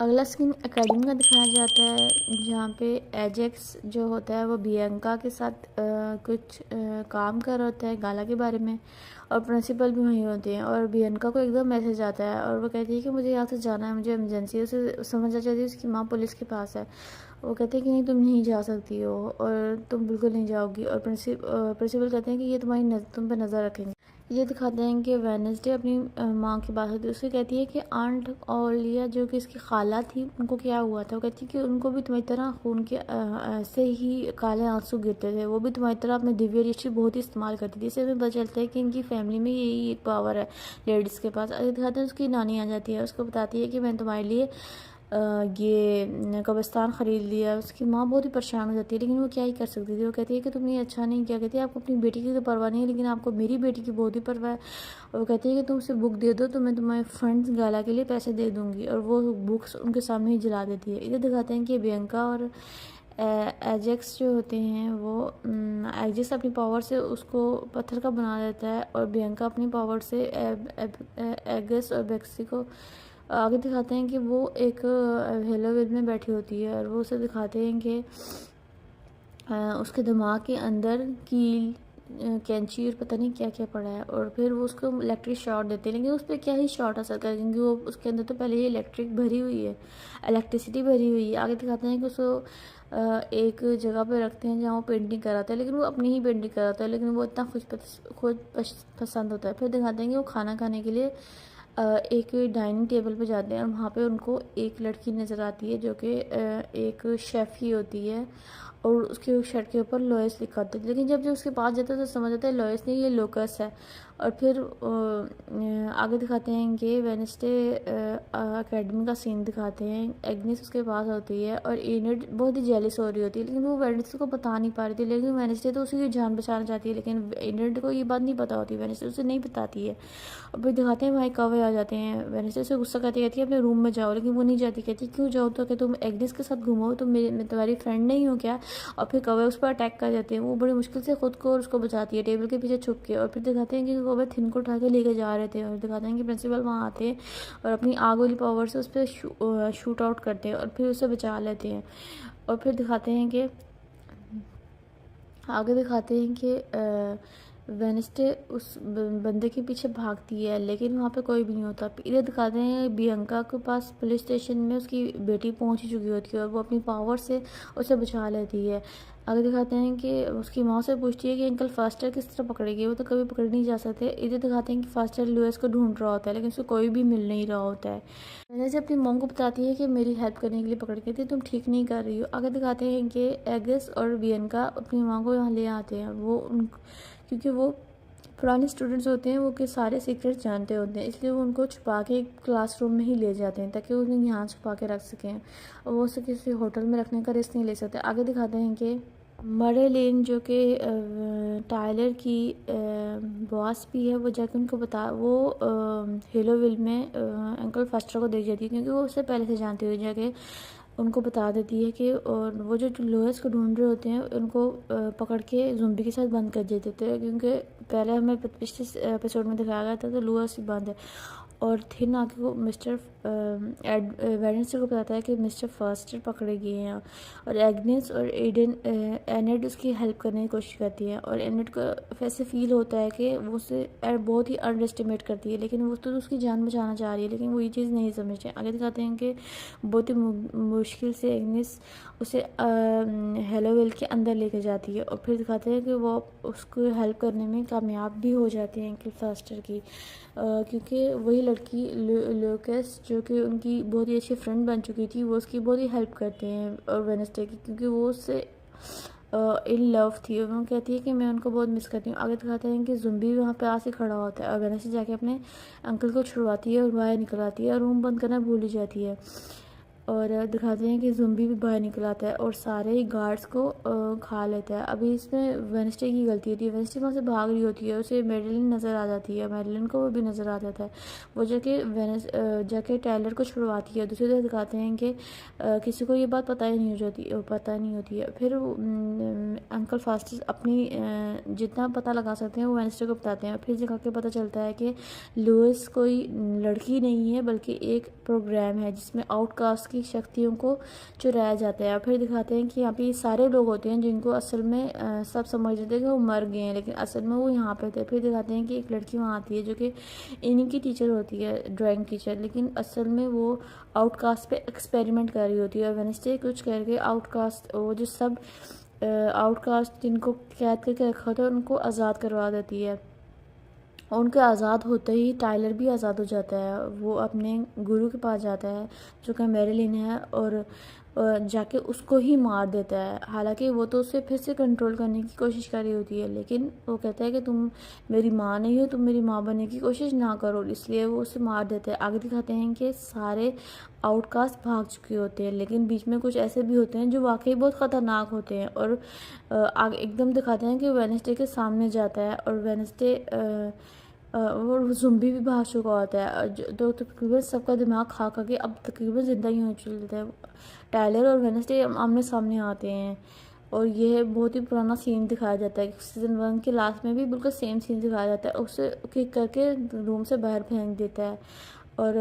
अगला सीन एकेडमी का दिखाया जाता है, जहाँ पे एजेक्स जो होता है वो बियंका के साथ कुछ काम कर रहा होता है गाला के बारे में, और प्रिंसिपल भी वहीं होते हैं। और बियंका को एकदम मैसेज आता है और वो कहती है कि मुझे यहाँ से जाना है, मुझे इमरजेंसी है। उसे समझ आ जाती है उसकी माँ पुलिस के पास है। वो कहते हैं कि नहीं तुम नहीं जा सकती हो और तुम बिल्कुल नहीं जाओगी। और प्रिंसिपल कहते हैं कि ये तुम पे नज़र रखेंगे। ये दिखाते हैं कि वेडनेसडे अपनी माँ की बात होती है। उससे कहती है कि आंट ओलिया जो कि इसकी खाला थी, उनको क्या हुआ था। वो कहती है कि उनको भी तुम्हारी तरह खून के ऐसे ही काले आंसू गिरते थे, वो भी तुम्हारी तरह अपने दिव्य दृष्टि बहुत ही इस्तेमाल करती थी। इससे हमें पता चलता है कि इनकी फैमिली में यही एक पावर है लेडीज़ के पास। आगे दिखाते हैं उसकी नानी आ जाती है, उसको बताती है कि मैं तुम्हारे लिए ये कब्रिस्तान ख़रीद लिया। उसकी माँ बहुत ही परेशान हो जाती है, लेकिन वो क्या ही कर सकती थी। वो कहती है कि तुमने अच्छा नहीं किया। कहती है आपको अपनी बेटी की तो परवाह नहीं है, लेकिन आपको मेरी बेटी की बहुत ही परवाह है। और वो कहती है कि तुम उसे बुक दे दो तो मैं तुम्हारे फ्रेंड्स गाला के लिए पैसे दे दूँगी। और वो बुक्स उनके सामने ही जला देती है। इधर दिखाते हैं कि बियंका और एजेक्स जो होते हैं वो एजेक्स अपनी पावर से उसको पत्थर का बना देता है, और बियंका अपनी पावर से एगस और बेक्सी को आगे दिखाते हैं कि वो एक हेलोविल में बैठी होती है। और वो उसे दिखाते हैं कि उसके दिमाग के अंदर कील कैंची और पता नहीं क्या क्या पड़ा है। और फिर वो उसको इलेक्ट्रिक शॉट देते हैं, लेकिन उस पर क्या ही शॉट असर कर, क्योंकि वो उसके अंदर तो पहले ही इलेक्ट्रिसिटी भरी हुई है। आगे दिखाते हैं कि उसको एक जगह पे रखते हैं जहाँ वो पेंटिंग कराता है, लेकिन वो अपनी ही पेंटिंग कराता है, लेकिन वो इतना खुद पसंद होता है। फिर दिखाते हैं कि वो खाना खाने के लिए एक डाइनिंग टेबल पे जाते हैं, और वहाँ पे उनको एक लड़की नज़र आती है जो कि एक शेफ़ ही होती है, और उसके शर्ट के ऊपर लॉयस लिखा होता है। लेकिन जब उसके पास जाता है तो समझ आता है लॉयस नहीं, ये लोकस है। और फिर आगे दिखाते हैं कि वेडनेसडे एकेडमी का सीन दिखाते हैं। एग्नेस उसके पास होती है और एनिड बहुत ही जेलस हो रही होती है, लेकिन वो वेडनेसडे को बता नहीं पा रही थी। लेकिन वेडनेसडे तो उसी की जान बचाना चाहती है, लेकिन एनिड को ये बात नहीं पता होती, वेडनेसडे उसे नहीं बताती है। और फिर दिखाते हैं भाई कवे आ जाते हैं। वेडनेसडे से गुस्सा करती कहती है अपने रूम में जाओ, लेकिन वो नहीं जाती। कहती क्यों जाओ, तो कि तुम एग्नेस के साथ घूमो, तुम मैं तुम्हारी फ्रेंड नहीं हो क्या। और फिर कवे उस पर अटैक कर जाते हैं। वो बड़ी मुश्किल से खुद को और उसको बचाती है टेबल के पीछे छुप के। और फिर दिखाते हैं कि कवे थिन को उठा के लेके जा रहे थे, और दिखाते हैं कि प्रिंसिपल वहाँ आते हैं और अपनी आग वाली पावर से उस पर शूट आउट करते हैं और फिर उसे बचा लेते हैं। और फिर दिखाते हैं कि आगे दिखाते हैं कि वेडनेसडे उस बंदे के पीछे भागती है, लेकिन वहाँ पे कोई भी नहीं होता। इधर दिखाते हैं बियंका के पास पुलिस स्टेशन में उसकी बेटी पहुँच ही चुकी होती है, और वो अपनी पावर से उसे बचा लेती है। आगे दिखाते हैं कि उसकी माँ से पूछती है कि अंकल फास्टर किस तरह पकड़ेगी, वो तो कभी पकड़ नहीं जा सकते। इधर दिखाते हैं कि फास्टर लुइस को ढूंढ रहा होता है, लेकिन उसे कोई भी मिल नहीं रहा होता है। वैसे अपनी मॉम को बताती है कि मेरी हेल्प करने के लिए पकड़ के थी, तुम ठीक नहीं कर रही हो। आगे दिखाते हैं कि एगस और बियंका अपनी माँ को यहाँ ले आते हैं। क्योंकि वो पुराने स्टूडेंट्स होते हैं, वो के सारे सीक्रेट जानते होते हैं, इसलिए वो उनको छुपा के क्लासरूम में ही ले जाते हैं ताकि उन्हें यहाँ छुपा के रख सकें, और वो उसे किसी होटल में रखने का रिस्क नहीं ले सकते। आगे दिखाते हैं कि मरेलिन जो कि टायलर की बॉस भी है, वो जाके उनको हेलोविल में अंकल फास्टर को देख जाती है, क्योंकि वो उससे पहले से जानती हुई जाके उनको बता देती है कि और वो जो लोएस को ढूंढ रहे होते हैं उनको पकड़ के ज़ुम्बी के साथ बंद कर देते थे, क्योंकि पहले हमें पिछले एपिसोड में दिखाया गया था तो लोएस ही बंद है। और थिन आके को मिस्टर वेडनेसडे को बताता है कि मिस्टर फॉस्टर पकड़े गए हैं, और एग्नेस और एनेड उसकी हेल्प करने की कोशिश करती है, और एनेड को वैसे फील होता है कि वो उसे बहुत ही अंडर एस्टिमेट करती है, लेकिन वो तो उसकी जान बचाना चाह रही है, लेकिन वो ये चीज़ नहीं समझते। आगे दिखाते हैं कि बहुत ही मुश्किल से एग्नेस उसे हेलोवेल के अंदर लेके जाती है, और फिर दिखाते हैं कि वो उसको हेल्प करने में कामयाब भी हो जाते हैं अंकल फास्टर की, क्योंकि वही लड़की लूकस जो कि उनकी बहुत ही अच्छी फ्रेंड बन चुकी थी, वो उसकी बहुत ही हेल्प करते हैं और वेडनेसडे की, क्योंकि वो उससे इन लव थी, और वो कहती है कि मैं उनको बहुत मिस करती हूँ। आगे दिखाते हैं कि जुम्बी भी वहाँ पे आके खड़ा होता है, और वेडनेसडे जाके अपने अंकल को छुड़वाती है और बाहर निकल आती है, और रूम बंद करना भूल ही जाती है। और दिखाते हैं कि ज़ुम्बी भी बाहर निकल आता है और सारे ही गार्ड्स को खा लेता है। अभी इसमें वेडनेसडे की गलती होती है, वेडनेसडे वहाँ से भाग रही होती है, उसे मेडलिन नज़र आ जाती है, मेडलिन को वो भी नज़र आ जाता है, वो जाके टायलर को छुड़वाती है। दूसरी तरफ दिखाते हैं कि किसी को ये बात पता ही नहीं हो जाती, पता नहीं होती है। फिर अंकल फास्टर अपनी जितना पता लगा सकते हैं वो वेडनेसडे को बताते हैं, फिर दिखा के पता चलता है कि लुइस कोई लड़की नहीं है बल्कि एक प्रोग्राम है जिसमें आउटकास्ट की शक्तियों को चुराया जाता है। और फिर दिखाते हैं कि यहाँ पे सारे लोग होते हैं जिनको असल में सब समझ लेते हैं कि वो मर गए हैं, लेकिन असल में वो यहाँ पे थे। फिर दिखाते हैं कि एक लड़की वहाँ आती है जो कि इन्हीं की टीचर होती है, ड्राइंग टीचर, लेकिन असल में वो आउटकास्ट पे एक्सपेरिमेंट कर रही होती है, और वेडनेसडे कुछ करके आउटकास्ट वो जो सब आउटकास्ट जिनको कैद करके रखा होता है उनको आज़ाद करवा देती है। और उनके आज़ाद होते ही टाइलर भी आज़ाद हो जाता है, वो अपने गुरु के पास जाता है जो कि मेरिलिन है, और जाके उसको ही मार देता है। हालांकि वो तो उसे फिर से कंट्रोल करने की कोशिश कर रही होती है, लेकिन वो कहता है कि तुम मेरी माँ नहीं हो, तुम मेरी माँ बनने की कोशिश ना करो, इसलिए वो उसे मार देता है। आगे दिखाते हैं कि सारे आउटकास्ट भाग चुके होते हैं, लेकिन बीच में कुछ ऐसे भी होते हैं जो वाकई बहुत ख़तरनाक होते हैं, और आगे एकदम दिखाते हैं कि वेडनेसडे के सामने जाता है, और वेडनेसडे वो ज़ुम्बी भी भाग चुका होता है, तो तकरीबन सबका दिमाग खा खा के अब तकरीबन ज़िंदा ही हो चलता है। टायलर और वेडनेसडे आमने सामने आते हैं, और यह बहुत ही पुराना सीन दिखाया जाता है। सीज़न 1 के लास्ट में भी बिल्कुल सेम सीन दिखाया जाता है, उसे किक करके रूम से बाहर फेंक देता है, और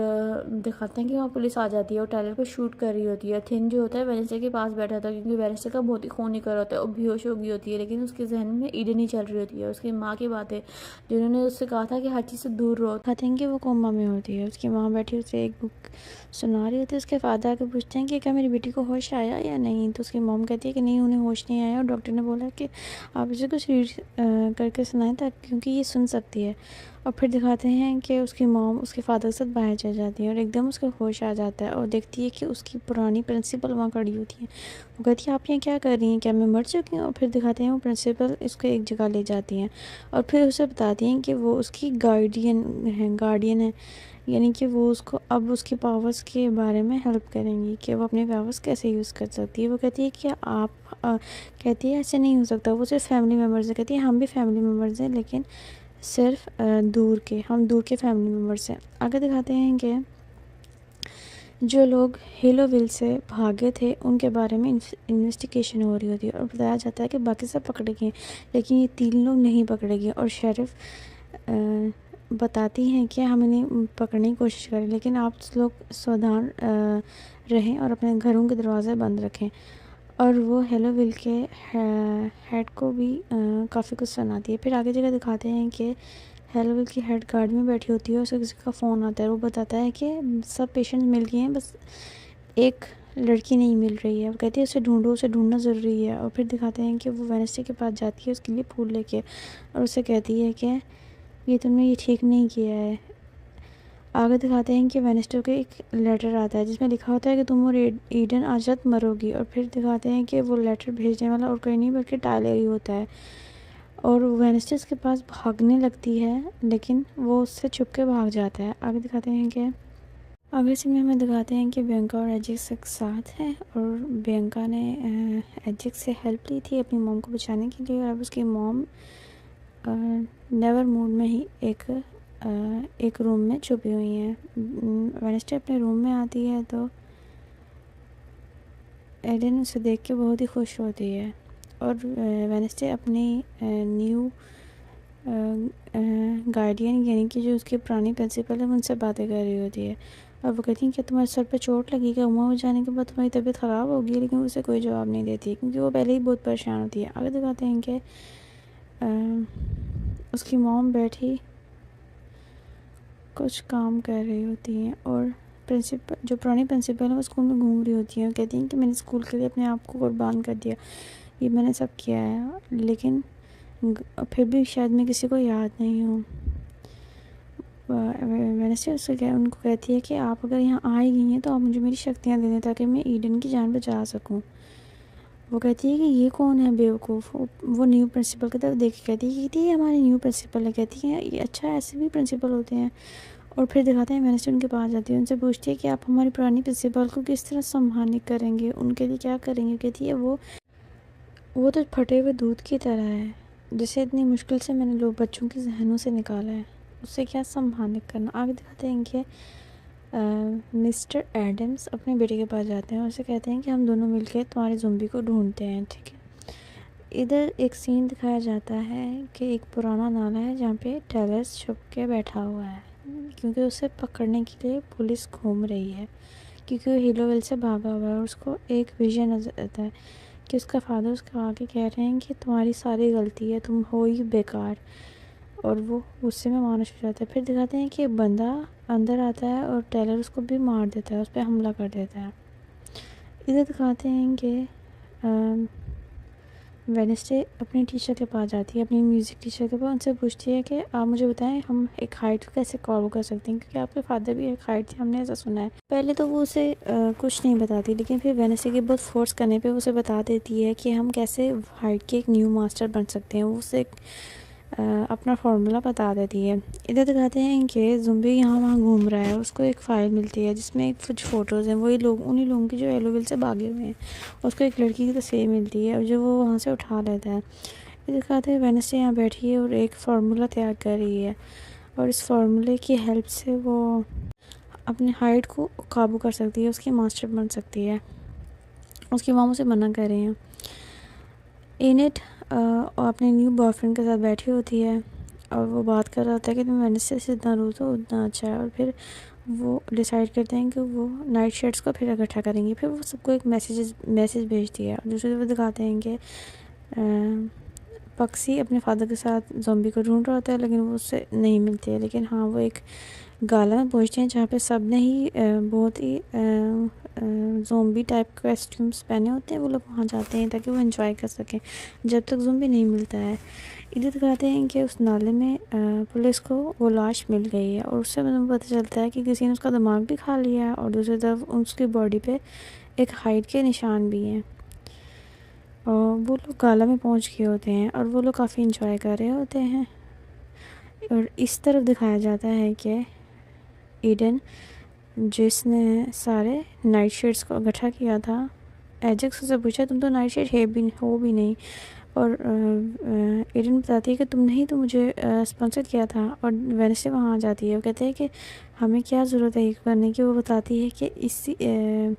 दिखाते हैं कि वहाँ पुलिस आ जाती है और टायलर को शूट कर रही होती है। थिन जो होता है वेडनेसडे के पास बैठा था, क्योंकि वेडनेसडे का बहुत ही खून निकल होता है और बेहोश हो गई होती है, लेकिन उसके जहन में ईडन ही चल रही होती है, उसकी माँ की बातें जिन्होंने उससे कहा था कि हर चीज़ से दूर रहो। दिखाते हैं कि वो कोमा में होती है, उसकी माँ बैठी उसे एक बुक सुना रही होती है। उसके फादर आके पूछते हैं कि क्या मेरी बेटी को होश आया या नहीं, तो उसकी मॉम कहती है कि नहीं, उन्हें होश नहीं आया, और डॉक्टर ने बोला कि आप इसे कुछ रीड करके सुनाएं ताकि, क्योंकि ये सुन सकती है। और फिर दिखाते हैं कि उसकी मॉम उसके फादर के साथ बाहर चल जाती है, और एकदम उसका होश आ जाता है, और देखती है कि उसकी पुरानी प्रिंसिपल वहाँ खड़ी होती है। वो कहती है आप यहाँ क्या कर रही हैं, क्या मैं मर चुकी हूँ। और फिर दिखाते हैं वो प्रिंसिपल इसको एक जगह ले जाती हैं, और फिर उसे बताती हैं कि वो उसकी गार्डियन है, यानी कि वो उसको अब उसकी पावर्स के बारे में हेल्प करेंगी कि वो अपने पावर्स कैसे यूज़ कर सकती है। वो कहती है कि आप कहती है ऐसे नहीं हो सकता, वो सिर्फ फैमिली मेम्बर्स है। कहती है हम भी फैमिली मेम्बर्स हैं, लेकिन सिर्फ हम दूर के फैमिली मेम्बर्स हैं। आगे दिखाते हैं कि जो लोग हेलोविल से भागे थे उनके बारे में इन्वेस्टिगेशन हो रही होती है, और बताया जाता है कि बाकी सब पकड़े गए, लेकिन ये 3 लोग नहीं पकड़े गए, और शेरिफ बताती हैं कि हम इन्हें पकड़ने की कोशिश करें, लेकिन आप लोग सावधान रहें और अपने घरों के दरवाजे बंद रखें। और वो हेलोविल के हेड को भी काफ़ी कुछ सुनाती है। फिर आगे जगह दिखाते हैं कि हेलोविल की हेड गार्ड में बैठी होती है, उसे किसी का फ़ोन आता है, वो बताता है कि सब पेशेंट मिल गए हैं, बस एक लड़की नहीं मिल रही है। वो कहती है उसे ढूंढो, उसे ढूंढना ज़रूरी है। और फिर दिखाते हैं कि वो वेडनेसडे के पास जाती है उसके लिए फूल लेके, और उसे कहती है कि ये तुमने ये ठीक नहीं किया है। आगे दिखाते हैं कि वेडनेसडे को एक लेटर आता है जिसमें लिखा होता है कि तुम और ईडन आज रात मरोगी। और फिर दिखाते हैं कि वो लेटर भेजने वाला और कोई नहीं बल्कि टायलर ही होता है, और वेडनेसडे उसके पास भागने लगती है, लेकिन वो उससे छुप के भाग जाता है। आगे दिखाते हैं कि अगले सीन में हमें दिखाते हैं कि बियांका और एजिक्स एक साथ हैं, और बियांका ने एजिक्स से हेल्प ली थी अपनी मॉम को बचाने के लिए, और अब उसकी मॉम नेवर मूड में ही एक रूम में छुपी हुई है। वेडनेसडे अपने रूम में आती है तो एडन उसे देख के बहुत ही खुश होती है, और वेडनेसडे अपनी न्यू गार्डियन यानी कि जो उसकी पुरानी प्रिंसिपल है उनसे बातें कर रही होती है और वो कहती हैं कि तुम्हारे सर पे चोट लगी, क्या उमा हो जाने के बाद तुम्हारी तबीयत ख़राब होगी, लेकिन उसे कोई जवाब नहीं देती है क्योंकि वो पहले ही बहुत परेशान होती है। आगे दिखाते हैं कि उसकी मॉम बैठी कुछ काम कर रही होती हैं और प्रिंसिपल जो पुरानी प्रिंसिपल है वो स्कूल में घूम रही होती है और कहती हैं कि मैंने स्कूल के लिए अपने आप को कुर्बान कर दिया, ये मैंने सब किया है, लेकिन फिर भी शायद मैं किसी को याद नहीं हूँ। वेडनेसडे उससे उनको कहती है कि आप अगर यहाँ आ ही गई हैं तो आप मुझे मेरी शक्तियाँ दे दें ताकि मैं ईडन की जान बचा सकूँ। वो कहती है कि ये कौन है बेवकूफ़। वो न्यू प्रिंसिपल की तरफ देख के कहती है कि ये हमारी न्यू प्रिंसिपल है। कहती है ये अच्छा, ऐसे भी प्रिंसिपल होते हैं। और फिर दिखाते हैं वेडनेसडे उनके पास जाती है, उनसे पूछती है कि आप हमारी पुरानी प्रिंसिपल को किस तरह सम्मानित करेंगे, उनके लिए क्या करेंगे। कहती है वो तो फटे हुए दूध की तरह है, जिसे इतनी मुश्किल से मैंने लोग बच्चों के जहनों से निकाला है, उससे क्या सम्मानित करना। आगे दिखाते हैं कि मिस्टर एडम्स अपने बेटे के पास जाते हैं और उसे कहते हैं कि हम दोनों मिलकर तुम्हारे ज़ॉम्बी को ढूंढते हैं, ठीक है। इधर एक सीन दिखाया जाता है कि एक पुराना नाला है जहाँ पे टेलर्स छुप के बैठा हुआ है क्योंकि उसे पकड़ने के लिए पुलिस घूम रही है, क्योंकि वो हिलोविल से भागा हुआ है और उसको एक विजन नजर आता है कि उसका फादर उसको आके कह रहे हैं कि तुम्हारी सारी गलती है, तुम हो ही बेकार, और वो गुस्से में मानस हो जाता है। फिर दिखाते हैं कि एक बंदा अंदर आता है और टेलर उसको भी मार देता है, उस पर हमला कर देता है। इधर दिखाते हैं कि वेडनेसडे अपनी टीचर के पास जाती है, अपनी म्यूज़िक टीचर के पास, उनसे पूछती है कि आप मुझे बताएं हम एक हाइट को कैसे कॉल कर सकते हैं, क्योंकि आपके फादर भी एक हाइट थे, हमने ऐसा सुना है। पहले तो वो उसे कुछ नहीं बताती, लेकिन फिर वेडनेसडे के बहुत फोर्स करने पे उसे बता देती है कि हम कैसे हाइट के एक न्यू मास्टर बन सकते हैं। वो उसे अपना फार्मूला बता देती है। इधर दिखाते हैं कि ज़ॉम्बी यहाँ वहाँ घूम रहा है, उसको एक फ़ाइल मिलती है जिसमें कुछ फ़ोटोज़ हैं, वही लोग उन्हीं लोगों की जो एलोविल से भागे हुए हैं। उसको एक लड़की की तस्वीर मिलती है और जो वो वहाँ से उठा लेता है। इधर दिखाते हैं वेडनेसडे यहाँ बैठी है और एक फार्मूला तैयार कर रही है और इस फार्मूले की हेल्प से वो अपनी हाइट को काबू कर सकती है, उसकी मास्टर बन सकती है। उसकी मामू से मना कर रही हैं। इनेट और अपने न्यू बॉयफ्रेंड के साथ बैठी होती है और वो बात कर रहा होता है कि तुम वेडनेसडे से जितना रूठ हो उतना अच्छा है, और फिर वो डिसाइड करते हैं कि वो नाइट शर्ट्स को फिर इकट्ठा करेंगे। फिर वो सबको एक मैसेज भेजती है और दूसरे वो दिखाते हैं कि पक्सी अपने फादर के साथ ज़ॉम्बी को ढूंढ रहा होता है, लेकिन वो उससे नहीं मिलती है। लेकिन हाँ, वो एक गाला में पहुँचते हैं जहाँ पे सब ने ही बहुत ही ज़ॉम्बी टाइप कॉस्ट्यूम्स पहने होते हैं। वो लोग वहाँ जाते हैं ताकि वो एंजॉय कर सकें जब तक ज़ॉम्बी नहीं मिलता है। इधर दिखाते हैं कि उस नाले में पुलिस को वो लाश मिल गई है और उससे मतलब पता चलता है कि किसी ने उसका दिमाग भी खा लिया है और दूसरी तरफ उसकी बॉडी पे एक हाइट के निशान भी हैं। और वो लोग गाला में पहुँच गए होते हैं और वो लोग काफ़ी इंजॉय कर रहे होते हैं। और इस तरफ दिखाया जाता है कि ईडन जिसने सारे नाइट शेड्स को इकट्ठा किया था, एजेक्स से पूछा तुम तो नाइट शेड हो भी नहीं, और ईडन बताती है कि तुमने ही तो मुझे स्पॉन्सर किया था। और वेडनेसडे वहाँ आ जाती है, वो कहते हैं कि हमें क्या ज़रूरत है ये करने की। वो बताती है कि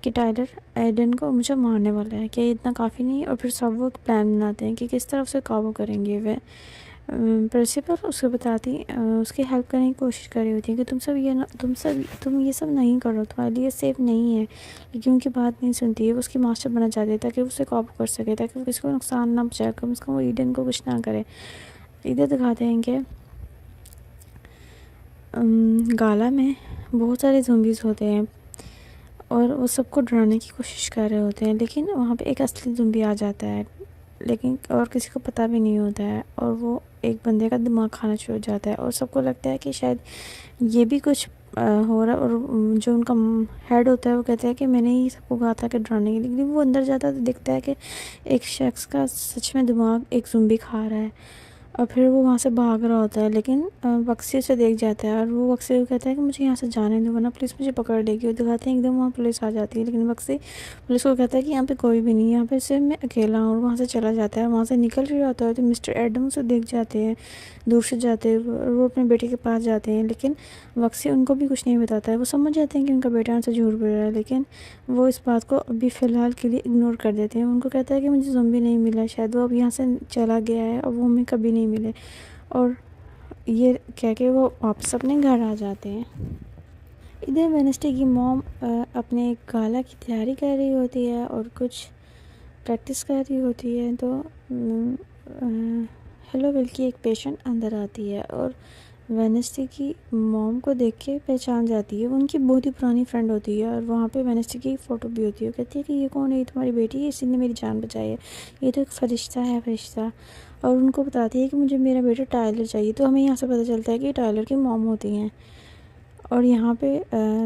कि टाइलर एडन को मुझे मारने वाला है, क्या ये इतना काफ़ी नहीं। और फिर सब वो प्लान बनाते हैं कि किस तरह उसे काबू करेंगे। वे प्रिंसिपल उसको बताती उसकी हेल्प करने की कोशिश कर रही होती है कि तुम ये सब नहीं करो, तुम्हारे लिए सेफ नहीं है, लेकिन उनकी बात नहीं सुनती है। वो उसकी मास्टर बनना चाहती है ताकि वो उसे काबू कर सके, ताकि वो किसी को नुकसान ना पहुँचाए, कम से कम वो ईडन को कुछ ना करे। इधर दिखाते हैं कि गाला में बहुत सारे ज़ॉम्बीज़ होते हैं और वो सबको डराने की कोशिश कर रहे होते हैं, लेकिन वहाँ पे एक असली ज़ॉम्बी आ जाता है, लेकिन और किसी को पता भी नहीं होता है, और वो एक बंदे का दिमाग खाना शुरू हो जाता है और सबको लगता है कि शायद ये भी कुछ हो रहा है। और जो उनका हेड होता है वो कहता है कि मैंने ही सबको कहा था कि डराने के लिए, लेकिन वो अंदर जाता है तो दिखता है कि एक शख्स का सच में दिमाग एक ज़ॉम्बी खा रहा है। और फिर वो वहाँ से भाग रहा होता है, लेकिन बक्सी उसे देख जाता है और वो बक्सी को कहता है कि मुझे यहाँ से जाने दो वरना पुलिस मुझे पकड़ लेगी। वो दिखाते हैं एकदम वहाँ पुलिस आ जाती है, लेकिन बक्सी पुलिस को कहता है कि यहाँ पे कोई भी नहीं है, यहाँ पे सिर्फ मैं अकेला हूँ, और वहाँ से चला जाता है। वहाँ से निकल रहा होता है तो मिस्टर एडम उसे देख जाते हैं दूर से जाते हुए, और वो अपने बेटे के पास जाते हैं, लेकिन बक्सी उनको भी कुछ नहीं बताता है। वो समझ जाते हैं कि उनका बेटा उनसे झूठ बोल रहा है, लेकिन वो इस बात को अभी फ़िलहाल के लिए इग्नोर कर देते हैं। उनको कहता है कि मुझे ज़ॉम्बी नहीं मिला, शायद वो अब यहाँ से चला गया है और वो हमें कभी नहीं नहीं मिले। और ये कह के वो वापस अपने घर आ जाते हैं। इधर वेडनेसडे की मॉम अपने गाला की तैयारी कर रही होती है और कुछ प्रैक्टिस कर रही होती है। तो हेलोविल की एक पेशेंट अंदर आती है और वेडनेसडे की मॉम को देख के पहचान जाती है। उनकी बहुत ही पुरानी फ्रेंड होती है और वहाँ पे वेडनेसडे की फ़ोटो भी होती है। वो कहती है कि ये कौन है, ये तुम्हारी बेटी है, इसी ने मेरी जान बचाई है, ये तो एक फरिश्ता है, फरिश्ता। और उनको बताती है कि मुझे मेरा बेटा टायलर चाहिए। तो हमें यहाँ से पता चलता है कि टायलर की मॉम होती हैं। और यहाँ पे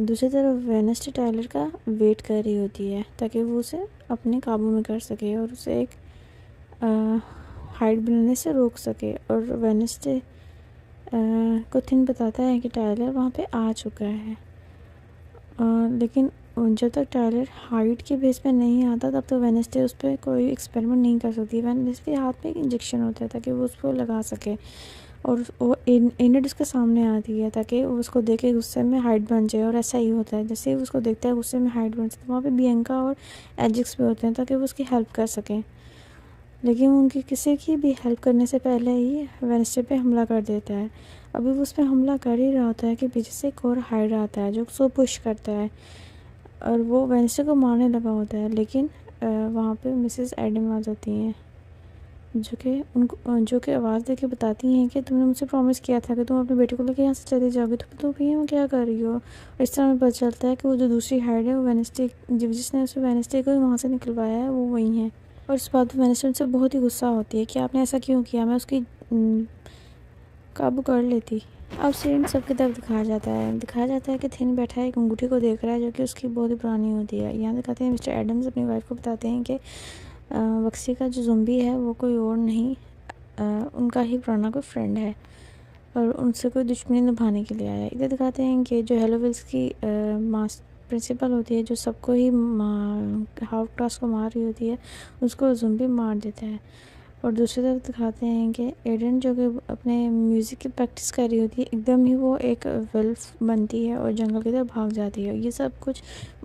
दूसरी तरफ वेडनेसडे टायलर का वेट कर रही होती है ताकि वो उसे अपने काबू में कर सके और उसे एक हाइट बनाने से रोक सके। और वेडनेसडे को थिन बताता है कि टायलर वहाँ पे आ चुका है। लेकिन जब तक टायलर हाइट के बेस पे नहीं आता तब तक वेडनेसडे उस पर कोई एक्सपेरिमेंट नहीं कर सकती। वेडनेसडे के हाथ में एक इंजेक्शन होता है ताकि वो उस पर लगा सके। और वो एनिड उसके सामने आती है ताकि वो उसको देखे गुस्से में हाइट बन जाए। और ऐसा ही होता है, जैसे ही उसको देखता है गुस्से में हाइट बन जाए। तो वहाँ पे बियंका और एजिक्स भी होते हैं ताकि वो उसकी हेल्प कर सकें। लेकिन उनकी किसी की भी हेल्प करने से पहले ही वेडनेसडे पे हमला कर देता है। अभी वो उस पर हमला कर ही रहा होता है कि पीछे से एक और हाइड्रा आता है जो उसको पुश करता है और वो वेडनेसडे को मारने लगा होता है। लेकिन वहाँ पे मिसेस एडम आ जाती हैं जो कि आवाज़ देके बताती हैं कि तुमने मुझसे प्रॉमिस किया था कि तुम अपने बेटे को लेकर यहाँ से चले जाओगे, तो भैया मैं क्या कर रही हो। इस तरह में पता चलता है कि वो जो दूसरी हाइड है वो वेडनेसडे, जिसने उसे वेडनेसडे को वहाँ से निकलवाया है, वो वही है। और इस बात पर वेडनेसडे से बहुत ही गुस्सा होती है कि आपने ऐसा क्यों किया, मैं उसकी काबू कर लेती। अब सीन सबकी तरफ दिखाया जाता है कि थिन बैठा है, एक अंगूठी को देख रहा है जो कि उसकी बहुत ही पुरानी होती है। यहाँ दिखाते हैं मिस्टर एडम्स अपनी वाइफ को बताते हैं कि वक्सी का जो ज़ुम्बी है वो कोई और नहीं, उनका ही पुराना कोई फ्रेंड है और उनसे कोई दुश्मनी निभाने के लिए आया है। इधर दिखाते हैं कि जो हेलोविल्स की प्रिंसिपल होती है, जो सबको ही हाफ क्लास को मार रही होती है, उसको ज़ुम्बी मार देता है। और दूसरी तरफ दिखाते हैं कि एडन जो कि अपने म्यूज़िक की प्रैक्टिस कर रही होती है, एकदम ही वो एक वेल्फ बनती है और जंगल की तरफ भाग जाती है। ये सब कुछ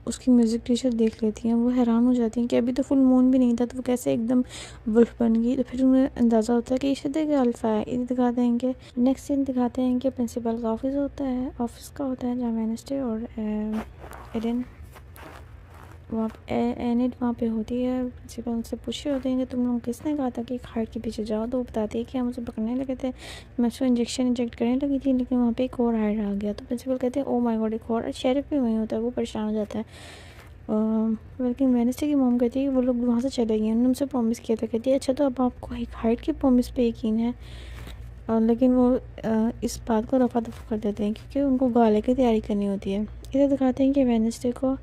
उसकी म्यूज़िक टीचर देख लेती हैं। वो हैरान हो जाती हैं कि अभी तो फुल मून भी नहीं था तो वो कैसे एकदम वुल्फ बन गई। तो फिर उन्हें अंदाज़ा होता है कि ये शायद एक अल्फ़ा है। इधर दिखाते हैं कि नेक्स्ट सीन दिखाते हैं कि प्रिंसिपल का ऑफिस का होता है जहाँ वेडनेसडे और एडन वहाँ एनिड वहाँ पे होती है। प्रिंसिपल उनसे पूछे होते हैं कि तुम लोग किसने कहा था कि हाइट के पीछे जाओ। तो वो बताती है कि हम उसे पकड़ने लगे थे, मैं उसको इंजेक्ट करने लगी थी, लेकिन वहाँ पे एक और हाइड आ गया। तो प्रिंसिपल कहते हैं ओ माय गॉड, एक और। शेरिफ भी वहीं होता है, वो परेशान हो जाता है। लेकिन वेडनेसडे की मॉम कहती है कि वो लोग वहाँ से चले गए, उन्होंने उनसे प्रॉमिस किया था। कहती है अच्छा तो अब आपको हाइट की प्रॉमिस पे यकीन है। लेकिन वो इस बात को रफा दफा कर देते हैं क्योंकि उनको गाले की तैयारी करनी होती है। इधर दिखाते हैं कि वेडनेसडे को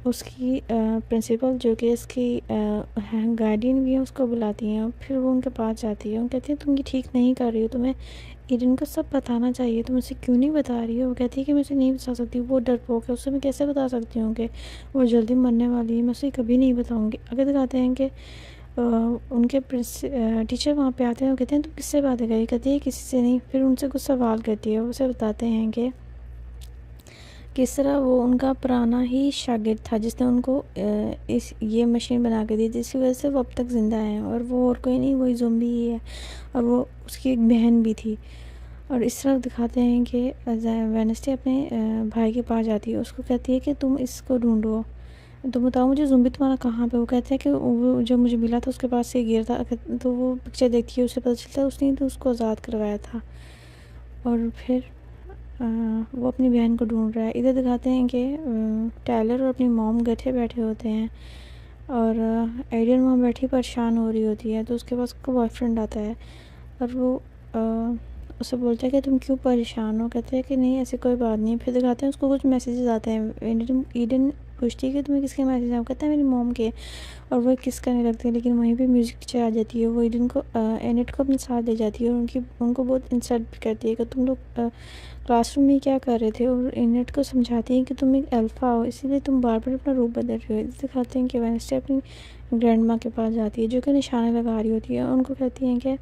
उसकी प्रिंसिपल जो कि इसकी गार्डियन भी है उसको बुलाती हैं। फिर वो उनके पास जाती है, वो कहती है तुम ये ठीक नहीं कर रही हो, तुम्हें ईडन को सब बताना चाहिए, तुम उसे क्यों नहीं बता रही हो। वो कहती है कि मैं उसे नहीं बता सकती, वो डरपोक है, उससे मैं कैसे बता सकती हूँ कि वो जल्दी मरने वाली है, मैं उसे कभी नहीं बताऊँगी। आगे दिखाते हैं कि उनके टीचर वहाँ पे आते हैं। वो कहते हैं तुम किससे बातें करी। कहती है किसी से नहीं। फिर उनसे कुछ सवाल करती है, उसे बताते हैं कि किस तरह वो उनका पुराना ही शागिर्द था जिसने उनको ये मशीन बना के दी, जिसकी वजह से वो अब तक ज़िंदा है और वो और कोई नहीं, वही ज़ोंबी ही है। और वो उसकी एक बहन भी थी। और इस तरह दिखाते हैं कि वेडनेसडे अपने भाई के पास जाती है, उसको कहती है कि तुम इसको ढूंढो, तुम बताओ मुझे ज़ोंबी तुम्हारा कहाँ पे। वो कहते हैं कि वो जब मुझे मिला था उसके पास से गिर था। तो वो पिक्चर देखती है, उसे पता चलता है उसने तो उसको आज़ाद करवाया था। और फिर वो अपनी बहन को ढूंढ रहा है। इधर दिखाते हैं कि टायलर और अपनी मॉम गठे बैठे होते हैं और एडियन वहाँ बैठी परेशान हो रही होती है। तो उसके पास उसका बॉयफ्रेंड आता है और वो उसे बोलता है कि तुम क्यों परेशान हो। कहते हैं कि नहीं ऐसी कोई बात नहीं। फिर दिखाते हैं उसको कुछ मैसेजेस आते हैं। ईडन पूछती है कि तुम्हें किसके मैसेज आए। वो कहता है मेरी मॉम के। और वो किस करने लगती है, लेकिन वहीं पे म्यूज़िक टीचर आ जाती है। वो ईडन को एनिट को अपने साथ ले जाती है और उनको बहुत इंसल्ट भी करती है कि तुम लोग क्लासरूम में क्या कर रहे थे। और एनिट को समझाती है कि तुम एक अल्फ़ा हो, इसीलिए तुम बार बार अपना रूप बदल रहे हो। दिखाते हैं कि वेडनेसडे अपनी ग्रैंड माँ के पास जाती है जो कि निशाने लगा रही होती है। उनको कहती हैं कि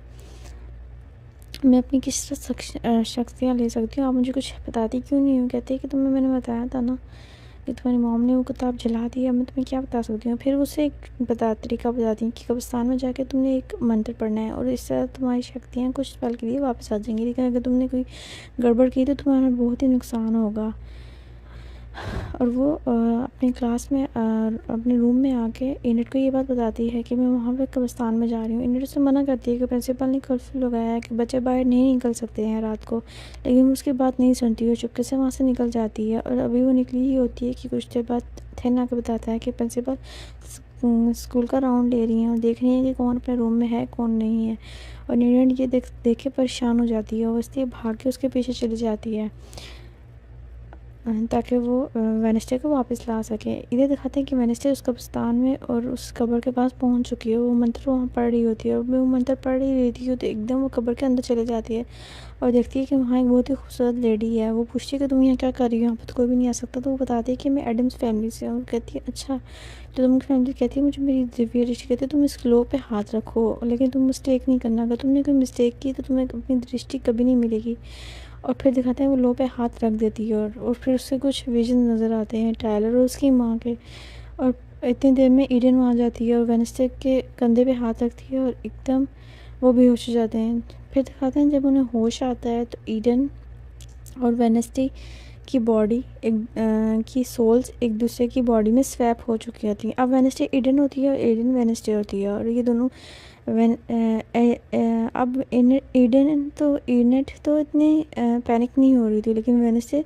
मैं अपनी किस तरह शख्सियत ले सकती हूँ, आप मुझे कुछ बताती क्यों नहीं हो। कहती है कि तुम्हें मैंने बताया था ना कि तुम्हारी मॉम ने वो किताब जला दी है, मैं तुम्हें क्या बता सकती हूँ। फिर उसे एक तरीका बताती हैं कि कब्रिस्तान में जाके तुमने एक मंत्र पढ़ना है और इस तरह तुम्हारी शक्तियाँ कुछ पल के लिए वापस आ जाएंगी, लेकिन अगर तुमने कोई गड़बड़ की तो तुम्हारा बहुत ही नुकसान होगा। और वो अपनी क्लास में अपने रूम में आके इनेट को ये बात बताती है कि मैं वहाँ पे कब्रिस्तान में जा रही हूँ। इनेट उससे मना करती है कि प्रिंसिपल ने कर्फ्यू लगाया है कि बच्चे बाहर नहीं निकल सकते हैं रात को, लेकिन वो उसकी बात नहीं सुनती है, चुपके से वहाँ से निकल जाती है। और अभी वो निकली ही होती है कि कुछ देर बाद थेन आके बताता है कि प्रिंसिपल स्कूल का राउंड ले रही हैं और देख रही हैं कि कौन अपने रूम में है कौन नहीं है। और नीरन ये देख के परेशान हो जाती है और इसलिए भाग के उसके पीछे चली जाती है ताकि वो वेडनेसडे को वापस ला सके। इधर दिखाते हैं कि वेडनेसडे उस कब्रिस्तान में और उस कब्र के पास पहुंच चुकी है। वो मंत्र वहाँ पढ़ रही होती है और वो मंत्र पढ़ रही थी तो एकदम वो कब्र के अंदर चले जाती है और देखती है कि वहाँ एक बहुत ही खूबसूरत लेडी है। वो पूछती है कि तुम यहाँ क्या कर रही हो, यहाँ पर तो कोई भी नहीं आ सकता। तो वो बताती है कि मैं एडम्स फैमिली से हूँ। कहती है अच्छा, तो तुम फैमिली कहती है मुझे मेरी दिव्य दृष्टि, कहती है तुम इस ग्लो पे हाथ रखो, लेकिन तुम मिस्टेक नहीं करना, अगर तुमने कोई मिस्टेक की तो तुम्हें अपनी दृष्टि कभी नहीं मिलेगी। और फिर दिखाते हैं वो लो पे हाथ रख देती है और फिर उससे कुछ विजन नज़र आते हैं टायलर और उसकी माँ के। और इतनी देर में ईडन वहाँ जाती है और वेडनेसडे के कंधे पे हाथ रखती है और एकदम वो बेहोश हो जाते हैं। फिर दिखाते हैं जब उन्हें होश आता है तो ईडन और वेडनेसडे की बॉडी की सोल्स एक दूसरे की बॉडी में स्वैप हो चुकी होती हैं। अब वेडनेसडे ईडन होती है और ईडन वेडनेसडे होती है और ये दोनों अब ईडन तो इनेट तो इतनी पैनिक नहीं हो रही थी, लेकिन वेडनेसडे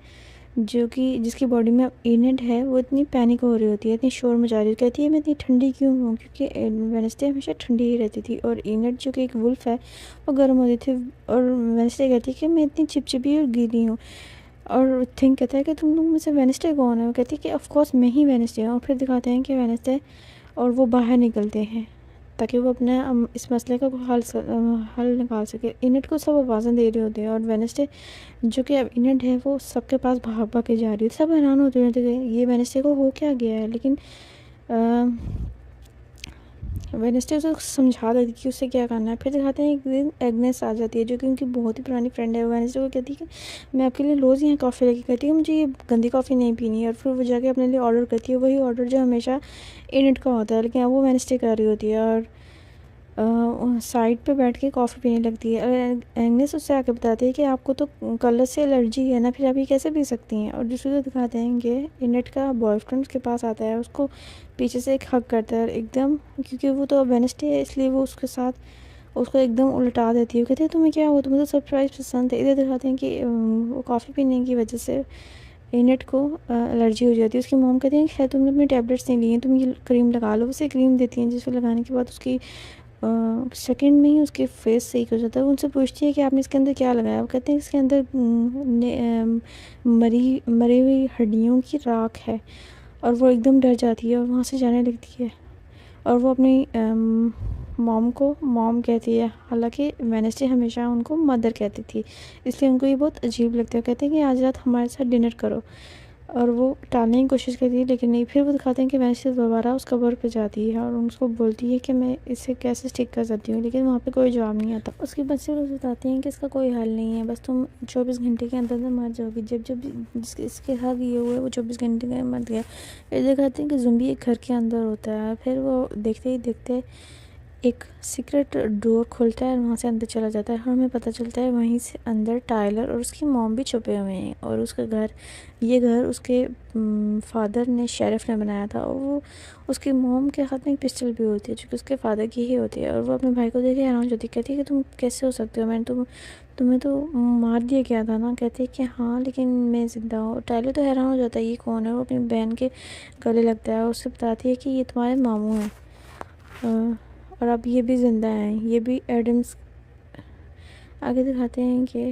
जो कि जिसकी बॉडी में अब इनेट है वो इतनी पैनिक हो रही होती है, इतनी शोर मचा रही होती है। कहती है मैं इतनी ठंडी क्यों हूँ, क्योंकि वेडनेसडे हमेशा ठंडी ही रहती थी और इनेट जो कि एक वुल्फ है वो गर्म होती थी। और वेडनेसडे कहती है कि मैं इतनी चिपचिपी और गीली हूँ। और थिंक कहता है कि तुम लोग में से वेडनेसडे कौन है, वो कहती है कि ऑफ कोर्स मैं ही वेडनेसडे हूँ। और फिर दिखाते हैं कि वेडनेसडे और वो बाहर निकलते हैं ताकि वो अपने इस मसले का हल निकाल सके। इनेट को सब आवाज़ें दे रहे होते हैं और वेडनेसडे जो कि अब इनेट है वो सबके पास भाग भाग के जा रही है। सब हैरान होते रहते हैं ये वेडनेसडे को हो क्या गया है, लेकिन वेडनेसडे उसे समझा देती कि उसे क्या करना है। फिर दिखाते हैं एक दिन एग्नेस आ जाती है जो कि उनकी बहुत ही पुरानी फ्रेंड है। वेडनेसडे को कहती है कि मैं आपके लिए रोज़ यहाँ कॉफ़ी लेके कहती है मुझे ये गंदी कॉफ़ी नहीं पीनी है। और फिर वो जाके अपने लिए ऑर्डर करती है, वही ऑर्डर जो हमेशा इनेट का होता है, लेकिन अब वो वेडनेसडे कर रही होती है और साइड पे बैठ के कॉफ़ी पीने लगती है। और एग्नेस उससे आके बताती है कि आपको तो कलर से एलर्जी है ना, फिर आप ये कैसे पी सकती हैं। और दूसरी को दिखाते हैं कि इनेट का बॉयफ्रेंड उसके पास आता है, उसको पीछे से एक हग करता है और एकदम क्योंकि वो तो वेडनेसडे है इसलिए वो उसके साथ उसको एकदम उल्टा देती है। कहते हैं तुम्हें क्या हुआ, तुम्हें तो सरप्राइज़ पसंद है। इधर दिखाते हैं कि वो कॉफ़ी पीने की वजह से इनेट को एलर्जी हो जाती है। उसकी मॉम कहती है शायद तुमने अपनी टैबलेट्स नहीं ली हैं, तुम ये क्रीम लगा लो। उसे क्रीम देती हैं जिसको लगाने के बाद उसकी सेकंड में ही उसके फेस सही हो जाता है। वो उनसे पूछती है कि आपने इसके अंदर क्या लगाया। वो कहते हैं इसके अंदर मरी हुई हड्डियों की राख है। और वो एकदम डर जाती है और वहाँ से जाने लगती है और वो अपनी मॉम को मॉम कहती है, हालांकि वेडनेसडे हमेशा उनको मदर कहती थी इसलिए उनको ये बहुत अजीब लगता है। कहते हैं कि आज रात हमारे साथ डिनर करो। और वो टालने की कोशिश करती है लेकिन नहीं। फिर वो दिखाते हैं कि वेडनेसडे दोबारा उस कब्र पे जाती है और उसको बोलती है कि मैं इसे कैसे ठीक कर सकती हूँ, लेकिन वहाँ पे कोई जवाब नहीं आता। उसके बच्चे लोग बताते हैं कि इसका कोई हल नहीं है, बस तुम 24 घंटे के अंदर मर जाओगी। जब जब इसके साथ ये हुआ है वो 24 घंटे का मर गया। फिर दिखाते हैं कि ज़ुम्बी एक घर के अंदर होता है। फिर वो देखते ही देखते एक सीक्रेट डोर खुलता है और वहाँ से अंदर चला जाता है और हमें पता चलता है वहीं से अंदर टायलर और उसकी मॉम भी छुपे हुए हैं। और उसका घर ये घर उसके फादर ने शेरिफ ने बनाया था और वो उसकी मॉम के हाथ में एक पिस्टल भी होती है जो कि उसके फादर की ही होती है। और वो अपने भाई को देख के हैरान हो जाती है, कहती है कि तुम कैसे हो सकते हो, मैंने तुम्हें तो मार दिया गया था ना। कहते हैं कि हाँ लेकिन मैं ज़िंदा हूँ। टायलर तो हैरान हो जाता है ये कौन है। वो अपनी बहन के गले लगता है और उससे बताती है कि ये तुम्हारे मामू हैं और अब ये भी ज़िंदा हैं, ये भी एडम्स। आगे दिखाते हैं कि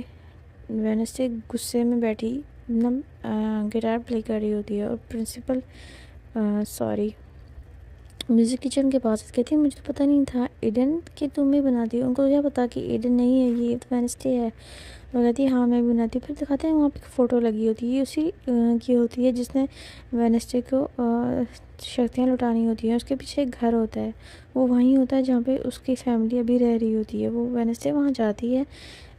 वेडनेसडे गुस्से में बैठी गिटार प्ले कर रही होती है और प्रिंसिपल म्यूज़िक टीचर के पास कहती है मुझे तो पता नहीं था ईडन की तुम ही बनाती हो। उनको क्या पता कि ईडन नहीं है, ये तो वेडनेसडे है। वो कहती है हाँ मैं भी बनाती हूँ। फिर दिखाते हैं वहाँ पे फ़ोटो लगी होती है, ये उसी की होती है जिसने वेडनेसडे को शक्तियाँ लुटानी होती हैं। उसके पीछे एक घर होता है, वो वहीं होता है जहाँ पे उसकी फैमिली अभी रह रही होती है। वो वेडनेसडे वहाँ जाती है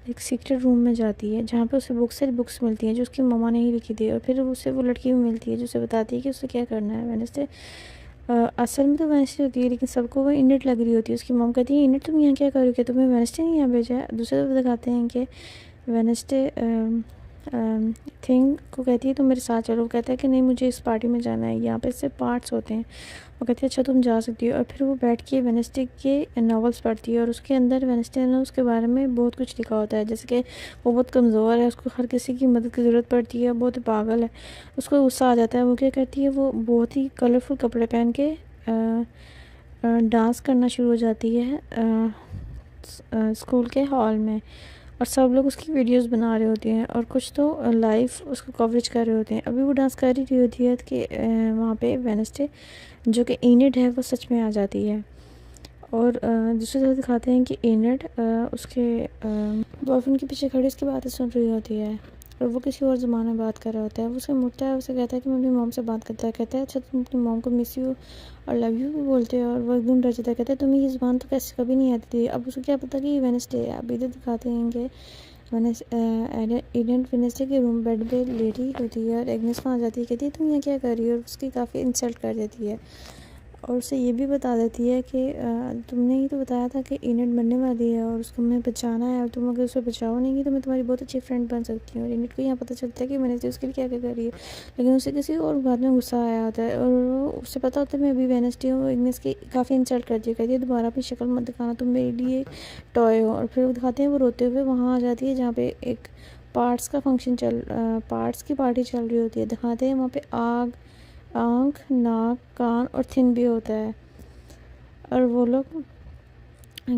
एक सीक्रेट रूम में जाती है जहाँ पे उसे बहुत सारी बुक्स मिलती हैं जो उसकी मम्मा ने ही लिखी थी, और फिर उसे वो लड़की भी मिलती है जो उसे बताती है कि उसे क्या करना है। वेडनेसडे असल में तो वेडनेसडे होती है, लेकिन सबको वो इनेट लग रही होती है। उसकी मम कहती है इनेट तुम यहाँ क्या करोगे, तुम्हें वेडनेसडे नहीं यहाँ भेजा है। दूसरे तरफ दिखाते हैं कि वेडनेसडे थिंग को कहती है तुम मेरे साथ चलो। वो कहता है कि नहीं मुझे इस पार्टी में जाना है, यहाँ पे सिर्फ पार्ट्स होते हैं। वो कहती है अच्छा तुम जा सकती हो। और फिर वो बैठ के वेडनेसडे के नॉवेल्स पढ़ती है, और उसके अंदर वेडनेसडे ने उसके बारे में बहुत कुछ लिखा होता है, जैसे कि वो बहुत कमज़ोर है, उसको हर किसी की मदद की ज़रूरत पड़ती है, बहुत पागल है। उसको गुस्सा आ जाता है। वो क्या करती है, वो बहुत ही कलरफुल कपड़े पहन के डांस करना शुरू हो जाती है स्कूल के हॉल में, और सब लोग उसकी वीडियोस बना रहे होते हैं, और कुछ तो लाइव उसको कवरेज कर रहे होते हैं। अभी वो डांस कर ही रही होती है कि वहाँ पे वेडनेसडे जो कि एनिड है वो सच में आ जाती है। और दूसरी तरफ दिखाते हैं कि एनिड उसके बॉयफ्रेंड के पीछे खड़ी उसकी बातें सुन रही होती है, और वो किसी और ज़बान में बात कर रहा होता है। वो उसे मुड़ता है, उसे कहता है कि मैं अपनी मॉम से बात करता है। कहता है अच्छा तुम अपनी मॉम को मिस यू और लव यू भी बोलते हो। और वो एकदम डर जाता है, कहता है तुम्हें ये ज़बान तो कैसे कभी नहीं आती थी। अब उसको क्या पता कि ये वेडनेसडे है। अब इधर दिखाते हैं कि एडेंट वेडनेसडे के रूम बेड पे लेटी होती है, और एग्नेस वहाँ आ जाती है, कहती है तुम यहाँ क्या कर रही हो, और उसकी काफ़ी इंसल्ट कर देती है, और उसे ये भी बता देती है कि तुमने ही तो बताया था कि इनेट मरने वाली है और उसको हमें बचाना है, और तुम अगर उसे बचाओ तो मैं तुम्हारी बहुत अच्छी फ्रेंड बन सकती हूँ। और इनेट को यहाँ पता चलता है कि वेडनेसडे उसके लिए क्या क्या कर रही है, लेकिन उसे किसी और बात में गुस्सा आया होता है, और वो उसे पता होता है मैं अभी वेडनेसडे हूँ। इग्नेस की काफ़ी इंसल्ट करती है, कहती है दोबारा अपनी शक्ल मत दिखाना, तुम मेरे लिए टॉय हो। और फिर वो दिखाते हैं वो रोते हुए वहाँ आ जाती है जहाँ पे एक पार्ट्स की पार्टी चल रही होती है। दिखाते हैं वहाँ पे आँख, नाक, कान और थिन भी होता है, और वो लोग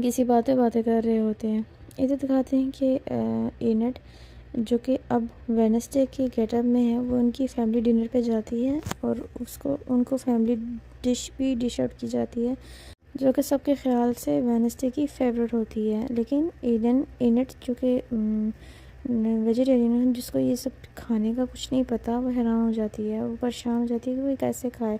किसी बातें कर रहे होते हैं। इधर दिखाते हैं कि एनेट जो कि अब वेडनेसडे के गेटअप में है, वो उनकी फैमिली डिनर पे जाती है, और उनको फैमिली डिश आउट की जाती है, जो कि सबके ख्याल से वेडनेसडे की फेवरेट होती है। लेकिन एनेट जो कि वेजिटेरियन है, जिसको ये सब खाने का कुछ नहीं पता, वो हैरान हो जाती है, वो परेशान हो जाती है कि वो कैसे खाए।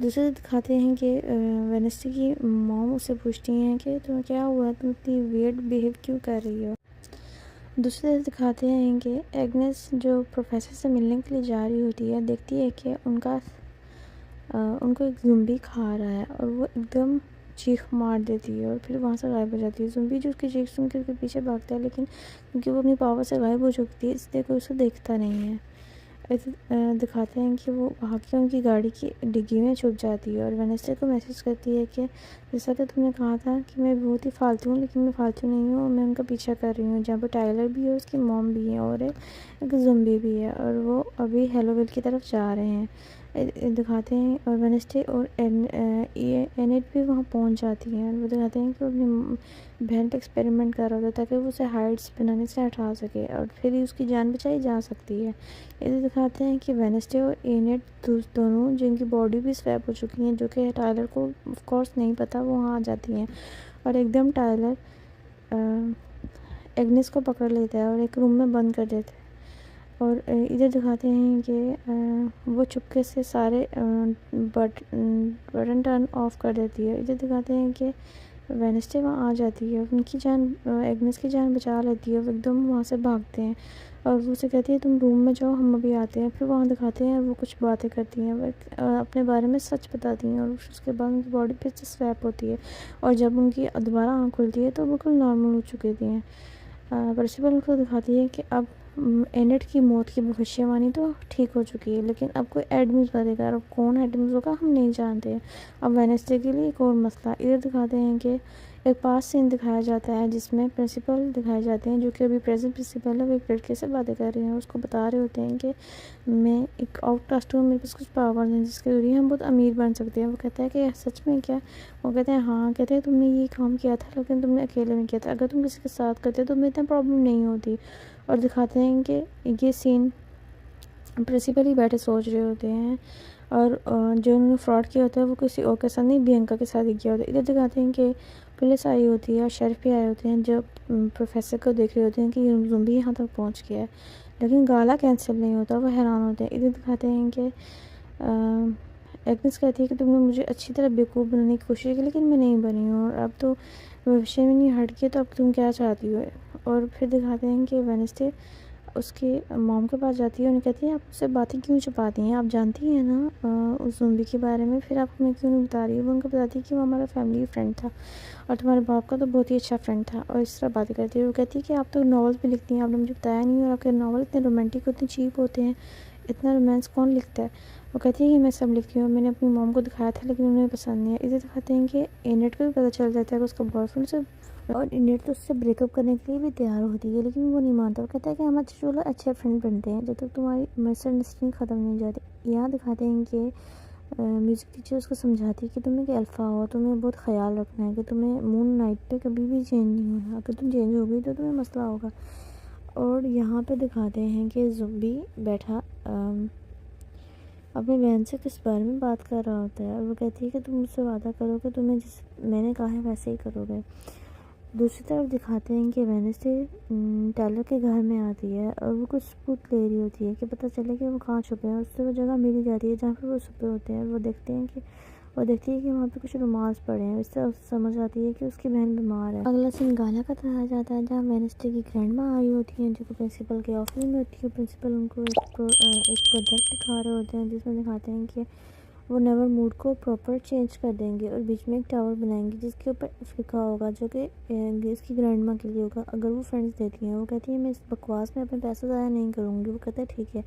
दूसरे दिखाते हैं कि वेडनेसडे की मॉम उससे पूछती हैं कि तुम्हें क्या हुआ, तुम इतनी वियर्ड बिहेव क्यों कर रही हो। दूसरे दिखाते हैं कि एग्नेस जो प्रोफेसर से मिलने के लिए जा रही होती है, देखती है कि उनको एक ज़ुम्बी खा रहा है, और वो एकदम चीख मार देती है, और फिर वहाँ से गायब हो जाती है। ज़ुम्बी जो उसकी चीख सुन के उसके पीछे भागता है, लेकिन क्योंकि वो अपनी पावर से गायब हो चुकी है इसलिए कोई उसे देखता नहीं है। दिखाते हैं कि वो भाग के उनकी गाड़ी की डिग्गी में छुप जाती है, और वेडनेसडे को मैसेज करती है कि जैसा कि तुमने कहा था कि मैं बहुत ही फालतू हूँ, लेकिन मैं फालतू नहीं हूँ, मैं उनका पीछा कर रही हूँ, जहाँ पर टाइलर भी है, उसकी मॉम भी है, और एक ज़ुम्बी भी है, और वो अभी हेलोविल की तरफ जा रहे हैं। दिखाते हैं और वेडनेसडे और एनेट भी वहाँ पहुँच जाती हैं, और वो दिखाते हैं कि वो अपनी बहन पर एक्सपेरिमेंट कर रहा होता है ताकि वो उसे हाइट्स बनाने से हटा सके, और फिर ही उसकी जान बचाई जा सकती है। इधर दिखाते हैं कि वेडनेसडे और एनेट दोनों जिनकी बॉडी भी स्वैप हो चुकी हैं, जो कि टाइलर को ऑफ कोर्स नहीं पता, वो वहाँ आ जाती हैं, और एकदम टाइलर एग्नेस को पकड़ लेता है और एक रूम में बंद कर देता है। और इधर दिखाते हैं कि वो चुपके से सारे बटन टर्न ऑफ कर देती है। इधर दिखाते हैं कि वेडनेसडे वहाँ आ जाती है, उनकी जान एग्नेस की जान बचा लेती है, वो एकदम वहाँ से भागते हैं, और वो उसे कहती है तुम रूम में जाओ, हम अभी आते हैं। फिर वहाँ दिखाते हैं वो कुछ बातें करती हैं, वो अपने बारे में सच बताती हैं, और उसके बाद उनकी बॉडी फिर से स्वैप होती है, और जब उनकी दोबारा आँख खुलती है तो बिल्कुल नॉर्मल हो चुकी थी हैं। प्रिंसिपल उनको दिखाती है कि अब एनेट की मौत की भविष्यवाणी तो ठीक हो चुकी है, लेकिन अब कोई एडमिट करेगा, और कौन एडमिट होगा हम नहीं जानते। अब वेडनेसडे के लिए एक और मसला। इधर दिखाते हैं कि एक पास सीन दिखाया जाता है जिसमें प्रिंसिपल दिखाए जाते हैं, जो कि अभी प्रेजेंट प्रिंसिपल है, वो एक लड़के से बातें कर रहे हैं, उसको बता रहे होते हैं कि मैं एक आउटकास्ट हूँ, मेरे पास कुछ पावर हैं जिसके जरिए हम बहुत अमीर बन सकते हैं। वो कहता है कि सच में क्या। वो कहते हैं हाँ। कहते हैं तुमने ये काम किया था, लेकिन तुमने अकेले में किया था, अगर तुम किसी के साथ करते तो तुम्हें इतना प्रॉब्लम नहीं होती। और दिखाते हैं कि ये सीन प्रिंसिपल ही बैठे सोच रहे होते हैं, और जो उन्होंने फ्रॉड किया होता है वो किसी और के साथ नहीं, बियंका के साथ ही किया होता है। इधर दिखाते हैं कि पुलिस आई होती है और शेरिफ भी आए होते हैं, जो प्रोफेसर को देख रहे होते हैं कि ये ज़ुम्बी यहाँ तक पहुँच गया है, लेकिन गाला कैंसिल नहीं होता, वो हैरान होते हैं। इधर दिखाते हैं कि एग्नेस कहती है कि तुमने मुझे अच्छी तरह बेवकूफ़ बनाने की कोशिश की, लेकिन मैं नहीं बनी हूँ, और अब तो भविष्य में नहीं हट के तो अब तुम क्या चाहती हो। और फिर दिखाते हैं कि वेडनेसडे उसके मॉम के पास जाती है और कहती है आप मुझसे बातें क्यों छुपाती हैं, आप जानती हैं ना उस ज़ॉम्बी के बारे में, फिर आप हमें क्यों नहीं बता रही है। वो उनको बताती है कि वो हमारा फैमिली फ्रेंड था और तुम्हारे बाप का तो बहुत ही अच्छा फ्रेंड था, और इस तरह बातें करती है। वो कहती है कि आप तो नॉवल्स भी लिखती हैं, आपने मुझे बताया नहीं, और आपके नॉवल इतने रोमांटिक इतने चीप होते हैं, इतना रोमांस कौन लिखता है। वो कहती है कि मैं सब लिखती हूँ, मैंने अपनी मॉम को दिखाया था लेकिन उन्हें पसंद नहीं है। इसे दिखाते हैं कि एनेट को भी पता चल जाता है कि उसका बॉयफ्रेंड से, और एनेट तो उससे ब्रेकअप करने के लिए भी तैयार होती है लेकिन वो नहीं मानता। वो कहता है कि हम चलो अच्छे फ्रेंड बनते हैं जब तक तुम्हारी मिसअंडरस्टैंडिंग ख़त्म नहीं हो जाती। यहाँ दिखाते हैं कि म्यूज़िक टीचर उसको समझाती है कि तुम एक अल्फ़ा हो, तुम्हें बहुत ख्याल रखना है कि तुम्हें मून नाइट पे कभी भी चेंज नहीं होना, अगर तुम चेंज हो गई तो तुम्हें मसला होगा। और यहाँ पे दिखाते हैं कि ज़ॉम्बी बैठा अपनी बहन से किस बारे में बात कर रहा होता है, और वो कहती है कि तुम मुझसे वादा करो कि तुम्हें जिस मैंने कहा है वैसे ही करोगे। दूसरी तरफ दिखाते हैं कि वेडनेसडे टेलर के घर में आती है और वो कुछ सबूत ले रही होती है कि पता चले कि वो कहाँ छुपे हैं, और उससे वो जगह मिल जाती है जहाँ पर वो छुपे होते हैं। वो देखती है कि वहाँ पे कुछ रुमाल्स पड़े हैं। इससे उसे समझ आती है कि उसकी बहन बीमार है। अगला सीन गाला का तरह जाता है जहाँ वेडनेसडे की ग्रैंड माँ आई होती है जो प्रिंसिपल के ऑफिस में होती है। प्रिंसिपल उनको एक प्रोजेक्ट दिखा रहे होते हैं जिसमें दिखाते हैं कि वो नेवर मूड को प्रॉपर चेंज कर देंगे और बीच में एक टावर बनाएंगे जिसके ऊपर लिखा होगा जो कि इसकी ग्रैंड माँ के लिए होगा अगर वो फ्रेंड्स देती हैं। वो कहती है मैं इस बकवास में अपने पैसे ज़ाया नहीं करूँगी। वो कहता है ठीक है।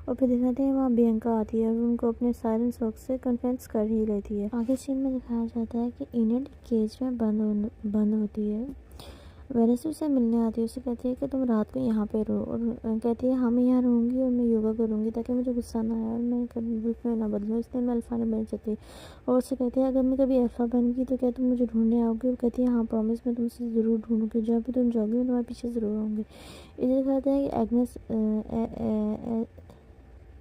और फिर दिखाते हैं वहाँ बियंका आती है और उनको अपने साइलेंट शौक से कन्फेंस कर ही लेती है। आगे सीन में दिखाया जाता है कि इनेट केज में बंद होती है। वेडनेसडे उससे मिलने आती है, उसे कहती है कि तुम रात को यहाँ पे रहो, और कहती है हाँ मैं यहाँ रहूँगी और मैं योगा करूँगी ताकि मुझे गुस्सा ना आए और मैं कभी बुल्क में ना बदलूँ, इसलिए मैं अल्फ़ा नहीं बन सकती। और उससे कहती है अगर मैं कभी अल्फ़ा बन गई तो क्या तुम मुझे ढूंढने आओगी। वो कहती है हाँ प्रॉमिस, मैं तुमसे ज़रूर ढूंढूंगी, जहाँ भी तुम जाओगी मैं तुम्हारे पीछे ज़रूर आऊँगी। इधर दिखाते हैं कि एग्नेस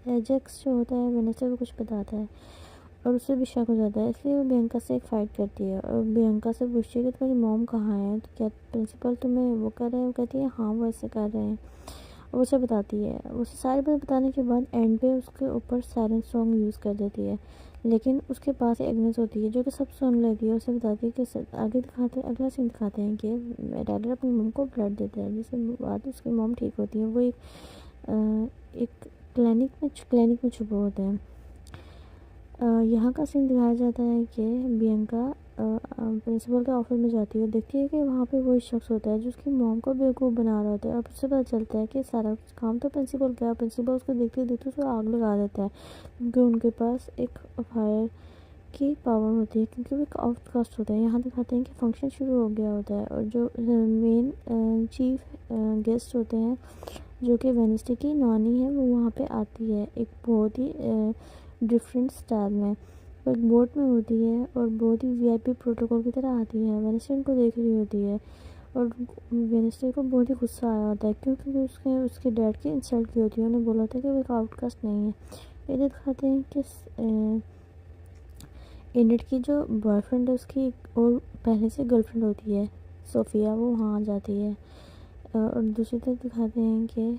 एजेक्स जो होता है वेडनेसडे को कुछ बताता है और उससे भी शक हो जाता है, इसलिए वो बियंका से एक फ़ाइट करती है और बियंका से पूछती है कि तुम्हारी मॉम कहाँ है, तो क्या प्रिंसिपल तुम्हें वो कर रहे हैं। वो कहती है हाँ वो ऐसे कर रहे हैं, और उसे बताती है। उसे सारी बात बताने के बाद एंड पे उसके ऊपर साइलेंट सॉन्ग यूज़ कर देती है, लेकिन उसके पास एग्नेस होती है जो कि सब सुन लेती है। उसे बताती है कि आगे दिखाते हैं, अगला सीन दिखाते हैं कि टाइलर अपनी मॉम को ब्लड देता है जिसके बाद उसकी मॉम ठीक होती है। वो एक क्लिनिक में छुपे होते हैं। यहाँ का सीन दिखाया जाता है कि बियंका प्रिंसिपल के ऑफिस में जाती है, देखती है कि वहाँ पे वही शख्स होता है जो उसकी मॉम को बेवकूफ़ बना रहा होता है। और उससे पता चलता है कि सारा काम तो प्रिंसिपल का है। प्रिंसिपल उसको देखते देखते उसको आग लगा देता है क्योंकि उनके पास एक फायर की पावर होती है, क्योंकि वो एक आउटकास्ट होता है। यहाँ दिखाते हैं कि फंक्शन शुरू हो गया होता है और जो मेन चीफ गेस्ट होते हैं जो कि वेडनेसडे की नानी है वो वहाँ पे आती है एक बहुत ही डिफरेंट स्टाइल में। वो एक बोट में होती है और बहुत ही वीआईपी प्रोटोकॉल की तरह आती है। वेडनेसडे उनको देख रही होती है और वेडनेसडे को बहुत ही गुस्सा आया होता है क्योंकि उसके डैड की इंसल्ट की होती है। उन्हें बोला था कि वो एक आउटकास्ट नहीं है। इधर दिखाते हैं कि इनेट की जो बॉयफ्रेंड है उसकी और पहले से गर्लफ्रेंड होती है सोफिया, वो वहाँ आ जाती है। और दूसरी तरफ दिखाते हैं कि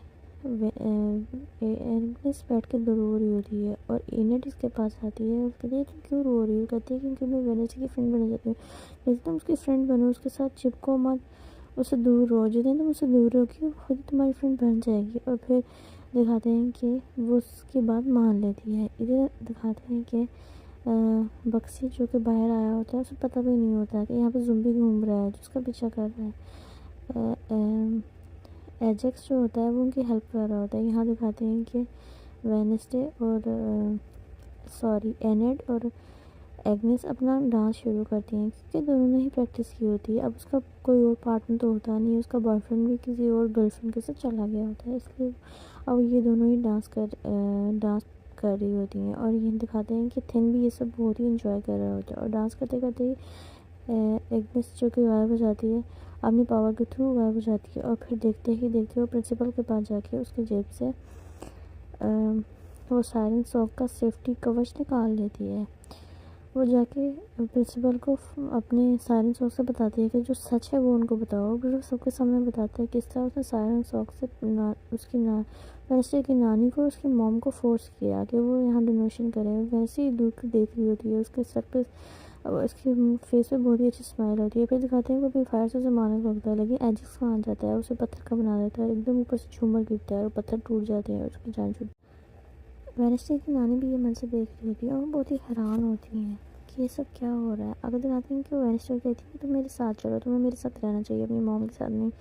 एग्नेस बैठ के रो रही होती है और इनेट इसके पास आती है और कहती है तुम क्यों रो रही हो। कहती है क्योंकि मैं वेडनेसडे की फ्रेंड बनना चाहती हूँ। जैसे तुम उसकी फ्रेंड बनो, उसके साथ चिपको मत, उससे दूर रहो। जितने तुम उससे दूर रहोगी वो खुद तुम्हारी फ्रेंड बन जाएगी। और फिर दिखाते हैं कि वो उसकी बात मान लेती है। इधर दिखाते हैं कि बक्सी जो कि बाहर आया होता है उसे पता भी नहीं होता कि यहाँ पे ज़ुम्बी घूम रहा है जो उसका पीछा कर रहा है। एजेक्स जो होता है वो उनकी हेल्प कर रहा होता है। यहाँ दिखाते हैं कि वेडनेसडे और एनेट और एग्नेस अपना डांस शुरू करती हैं क्योंकि दोनों ने ही प्रैक्टिस की होती है। अब उसका कोई और पार्टनर तो होता नहीं, उसका बॉयफ्रेंड भी किसी और गर्लफ्रेंड के साथ चला गया होता है, इसलिए अब ये दोनों ही डांस कर रही होती हैं। और ये दिखाते हैं कि थिन भी ये सब बहुत ही इंजॉय कर रहा होता है और डांस करते करते ही एग्नेस जो कि गायब हो जाती है, अपनी पावर के थ्रू गायब हो जाती है। और फिर देखते ही देखते वो प्रिंसिपल के पास जाके उसकी जेब से वो सायरन सॉन्ग का सेफ्टी कवच निकाल लेती है। वो जाके प्रिंसिपल को अपने सायरन सॉन्ग से बताती है कि जो सच है वो उनको बताओ। फिर वो सबके सामने बताता है किस तरह उसने सायरन सॉन्ग से वेडनेसडे की नानी को उसकी मॉम को फोर्स किया कि वो यहाँ डोनेशन करे। वैसे ही दूर देख रही होती है, उसके सर पे और इसकी फेस पे बहुत ही अच्छी स्माइल होती है। फिर दिखाते हैं वो अपनी फायर से उसे मारने को लगता है, लेकिन एजिक्स कहाँ जाता है, उसे पत्थर का बना देता है। एकदम ऊपर से झूमर गिरता है और पत्थर टूट जाते हैं और उसकी जान छूट। वेडनेसडे की नानी भी ये मंजर देख रही होती है और वो बहुत ही हैरान होती हैं कि ये सब क्या हो रहा है। अगर दिखाते हैं कि वो वेडनेसडे कहती है कि तुम मेरे साथ चलो, तुम्हें मेरे साथ रहना चाहिए, अपनी मॉम के साथ नहीं।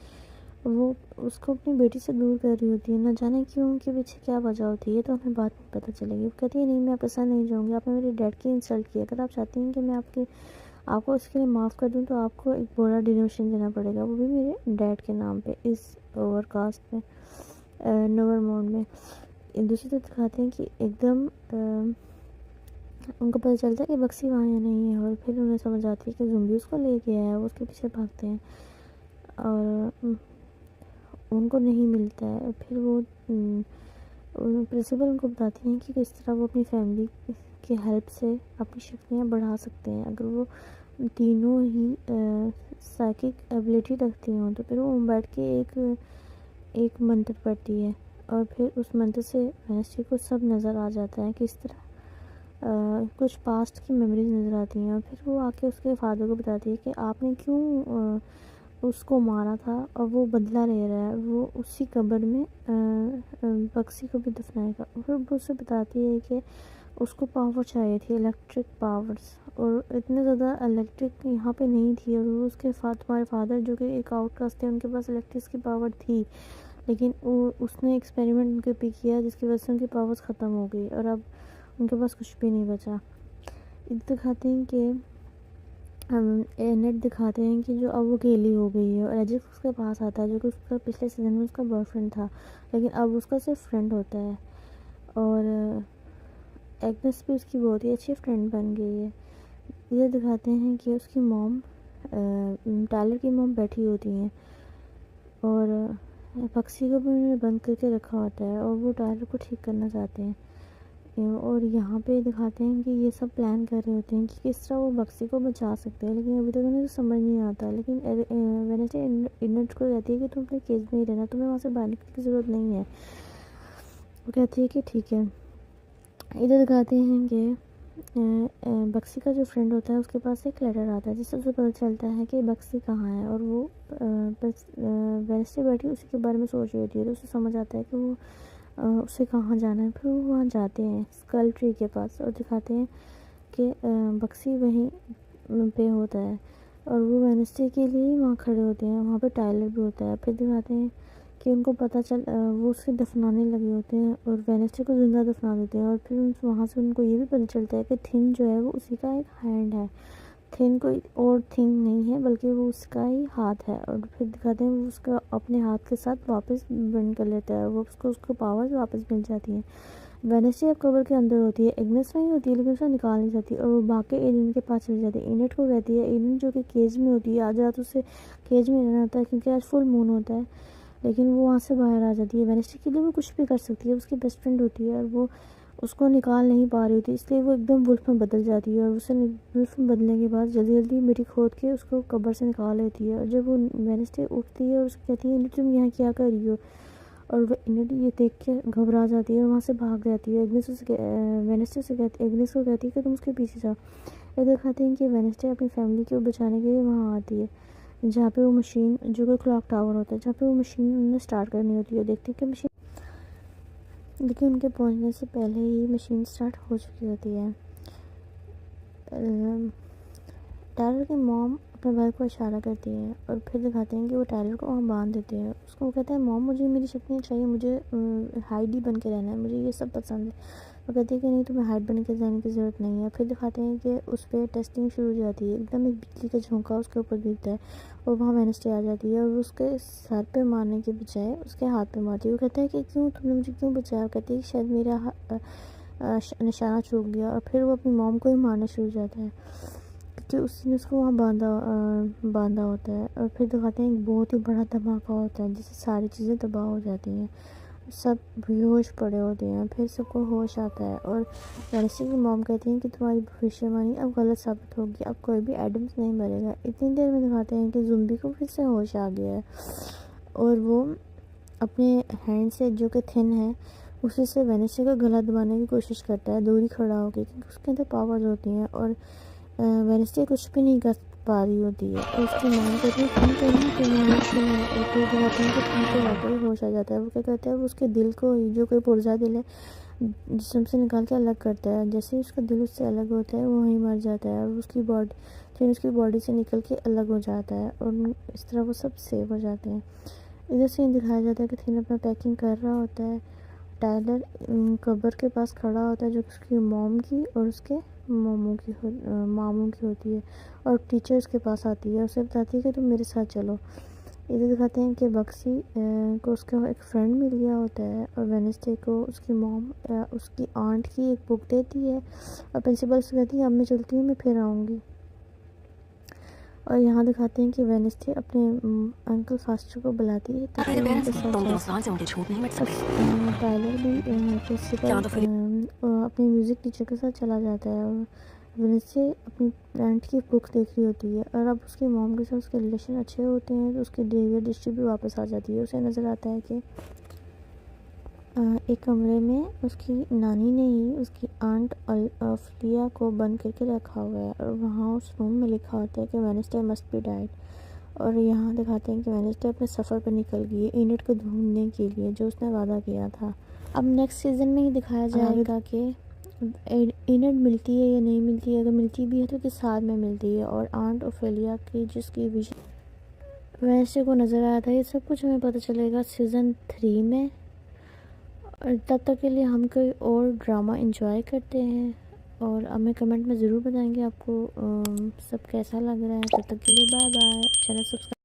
वो उसको अपनी बेटी से दूर कर रही होती है, ना जाने क्यों, उनके पीछे क्या वजह होती है, ये तो हमें बाद में पता चलेगी। वो कहती है नहीं, मैं आपके साथ नहीं जाऊँगी, आपने मेरे डैड की इंसल्ट की। अगर आप चाहती हैं कि मैं आपको इसके लिए माफ़ कर दूँ तो आपको एक बड़ा डोनेशन देना पड़ेगा, वो भी मेरे डैड के नाम पे, इस ओवरकास्ट में, नोवर माउंट में। दूसरी तरफ दिखाते हैं कि एकदम उनको पता चलता है कि बक्सी वहाँ या नहीं है, और फिर उन्हें समझ आती है कि ज़ुम्बी उसको ले गया है। वो उसके पीछे भागते हैं और उनको नहीं मिलता है। फिर वो प्रिंसिपल उनको बताती हैं कि किस तरह वो अपनी फैमिली की हेल्प से अपनी शक्तियाँ बढ़ा सकते हैं। अगर वो तीनों ही साइकिक एबिलिटी रखती हों तो फिर वो बैठ के एक मंत्र पढ़ती है, और फिर उस मंत्र से वेडनेसडे को सब नज़र आ जाता है। किस तरह कुछ पास्ट की मेमोरीज नज़र आती हैं, और फिर वो आके उसके फादर को बताती है कि आपने क्यों उसको मारा था और वो बदला ले रहा है, वो उसी कब्र में बक्सी को भी दफनाएगा। फिर वो उसे बताती है कि उसको पावर चाहिए थी, इलेक्ट्रिक पावर्स, और इतने ज़्यादा इलेक्ट्रिक यहाँ पे नहीं थी। और वो उसके तुम्हारे फादर जो कि एक आउटकास्ट थे, उनके पास इलेक्ट्रिक की पावर थी, लेकिन उसने एक्सपेरिमेंट उनके पे किया जिसकी वजह से उनकी पावर्स ख़त्म हो गई और अब उनके पास कुछ भी नहीं बचा। दिखाते हैं कि नेट दिखाते हैं कि जो अब वो अकेली हो गई है, और एजिक्स उसके पास आता है जो कि उसका पिछले सीजन में उसका बॉयफ्रेंड था, लेकिन अब उसका सिर्फ फ्रेंड होता है। और एग्नेस भी उसकी बहुत ही अच्छी फ्रेंड बन गई है। इधर दिखाते हैं कि उसकी मॉम, टायलर की मॉम बैठी होती हैं, और बक्सी को भी उन्होंने बंद करके रखा होता है और वो टायलर को ठीक करना चाहते हैं। और यहाँ पे दिखाते हैं कि ये सब प्लान कर रहे होते हैं कि किस तरह वो बक्सी को बचा सकते हैं, लेकिन अभी तक उन्हें तो समझ नहीं आता। लेकिन वेडनेसडे इनट को कहती है कि तुम अपने केज में ही रहना, तुम्हें वहाँ से बाहर निकलने की ज़रूरत नहीं है। वो कहती है कि ठीक है। इधर दिखाते हैं कि बक्सी का जो फ्रेंड होता है उसके पास एक लेटर आता है जिससे उसे पता चलता है कि बक्सी कहाँ है, और वो वेडनेसडे बैठी उसी के बारे में सोच रही होती है, तो उसे समझ आता है कि वो उसे कहाँ जाना है। फिर वो वहाँ जाते हैं स्कल ट्री के पास, और दिखाते हैं कि बक्सी वहीं पे होता है, और वो वेडनेसडे के लिए ही वहाँ खड़े होते हैं। वहाँ पे टायलर भी होता है। फिर दिखाते हैं कि उनको पता वो उसे दफनाने लगे होते हैं और वेडनेसडे को ज़िंदा दफना देते हैं। और फिर वहाँ से उनको ये भी पता चलता है कि थिन जो है वो उसी का एक हैंड है, थिन कोई और थिंग नहीं है बल्कि वो उसका ही हाथ है। और फिर दिखाते हैं वो उसका अपने हाथ के साथ वापस बंद कर लेता है, वो उसको पावर्स वापस मिल जाती हैं। वेडनेसडे अब कब्र के अंदर होती है, एग्नेस वहीं होती है लेकिन उसे निकाल नहीं सकती, और वो भाग के एलियन के पास चली जाती है। इनेट को कहती है, एलियन जो कि केज में होती है, आज रात उसे केज में रहना होता है क्योंकि आज फुल मून होता है, लेकिन वो वहाँ से बाहर आ जाती है। वेडनेसडे के लिए वो कुछ भी कर सकती है, उसकी बेस्ट फ्रेंड होती है, और वो उसको निकाल नहीं पा रही होती, इसलिए वो एकदम वुल्फ में बदल जाती है। और उसे वुल्फ में बदलने के बाद जल्दी जल्दी मिट्टी खोद के उसको कब्र से निकाल लेती है। और जब वो वेडनेसडे उठती है और उसको कहती है तुम यहाँ क्या कर रही हो, और वह इनेट ये देख के घबरा जाती है और वहाँ से भाग जाती है। वेडनेसडे से कहती एग्नेस को कहती है कि तुम उसके पीछे जाओ। ये दिखाते हैं कि वेडनेसडे अपनी फैमिली को बचाने के लिए वहाँ आती है, जहाँ पे वो मशीन जो कि क्लॉक टावर होता है, जहाँ पे वो मशीन उन्हें स्टार्ट करनी होती है। देखते हैं कि मशीन, लेकिन उनके पहुंचने से पहले ही मशीन स्टार्ट हो चुकी होती है। टायलर की मॉम अपने भाई को इशारा करती है, और फिर दिखाते हैं कि वो टायलर को वहाँ बांध देते हैं। उसको वो कहता है मॉम मुझे मेरी शक्तियाँ चाहिए, मुझे हाइड ही बन के रहना है, मुझे ये सब पसंद है। वो कहती है कि नहीं, तुम्हें हाइड बन के जाने की ज़रूरत नहीं है। फिर दिखाते हैं कि उस पर टेस्टिंग शुरू हो जाती है, एकदम एक बिजली का झोंका उसके ऊपर गिरता है और वहाँ वेडनेसडे आ जाती है, और उसके सर पे मारने के बजाय उसके हाथ पे मारती है। वो कहता है कि क्यों, तुमने मुझे क्यों बचाया। वो कहती है कि शायद मेरा निशाना चूक गया, और फिर वो अपनी मॉम को ही मारना शुरू हो जाता है क्योंकि उसने उसको वहाँ बांधा होता है। और फिर दिखाते हैं एक बहुत ही बड़ा धमाका होता है जिससे सारी चीज़ें तबाह हो जाती हैं, सब बेहोश पड़े होते हैं। फिर सबको होश आता है, और वेडनेसडे की मॉम कहती हैं कि तुम्हारी भविष्यवाणी अब गलत साबित होगी, अब कोई भी एडम्स नहीं मरेगा। इतनी देर में दिखाते हैं कि ज़ुम्बी को फिर से होश आ गया है, और वो अपने हैंड से जो कि थिन है उसी से वेडनेसडे का गला दबाने की कोशिश करता है दूर ही खड़ा होकर, क्योंकि उसके अंदर पावर्स होती हैं। और वेडनेसडे कुछ भी नहीं कर पा रही होती है और उसकी माँ को इतनी फोन करना कि वो तो दिखाते हैं कि उनको वाकई होश आ जाता है। वो क्या करता है, वो उसके दिल को, जो कोई पुर्जा दिल है, जिस्म से निकाल के अलग करता है। जैसे ही उसका दिल उससे अलग होता है वो वहीं मर जाता है और उसकी बॉडी से निकल के अलग हो जाता है और इस तरह वो सब सेव हो जाते हैं। इधर से दिखाया जाता है कि थिन अपना पैकिंग कर रहा होता है। टाइलर कब्र के पास खड़ा होता है जो उसकी मॉम की और उसके मामू की होती है और टीचर उसके पास आती है, उसे बताती है कि तुम मेरे साथ चलो। इधर दिखाते हैं कि बक्सी को उसका एक फ्रेंड मिल गया होता है और वेडनेसडे को उसकी मॉम उसकी आंट की एक बुक देती है और प्रिंसिपल से कहती है अब मैं चलती हूँ, मैं फिर आऊँगी। और यहाँ दिखाते हैं कि वेडनेसडे अपने अंकल फास्टर को बुलाती है ताकि उनके साथ टाइलर भी प्रिंसिपल अपनी म्यूज़िक टीचर के साथ चला जाता है और वेडनेसडे अपनी आंट की बुक देख रही होती है और अब उसकी मॉम के साथ उसके रिलेशन अच्छे होते हैं तो उसकी डेविड डिस्ट्री भी वापस आ जाती है। उसे नज़र आता है कि एक कमरे में उसकी नानी ने ही उसकी आंट अफलिया को बंद करके रखा हुआ है और वहाँ उस रूम में लिखा होता है कि वेडनेसडे मस्ट बी डाइड। और यहाँ दिखाते हैं कि वेडनेसडे अपने सफ़र पर निकल गई है इनेट को ढूंढने के लिए जो उसने वादा किया था। अब नेक्स्ट सीज़न में ही दिखाया जाएगा कि इनेट मिलती है या नहीं मिलती है, अगर मिलती भी है तो किस साथ में मिलती है और आंट ओफेलिया की जिसकी विजन वेडनेसडे को नज़र आया था। ये सब कुछ हमें पता चलेगा सीज़न 3 में। और तब तक के लिए हम कोई और ड्रामा एंजॉय करते हैं और हमें कमेंट में ज़रूर बताएंगे आपको सब कैसा लग रहा है। तब तक के लिए बाय बाय। Channel subscribe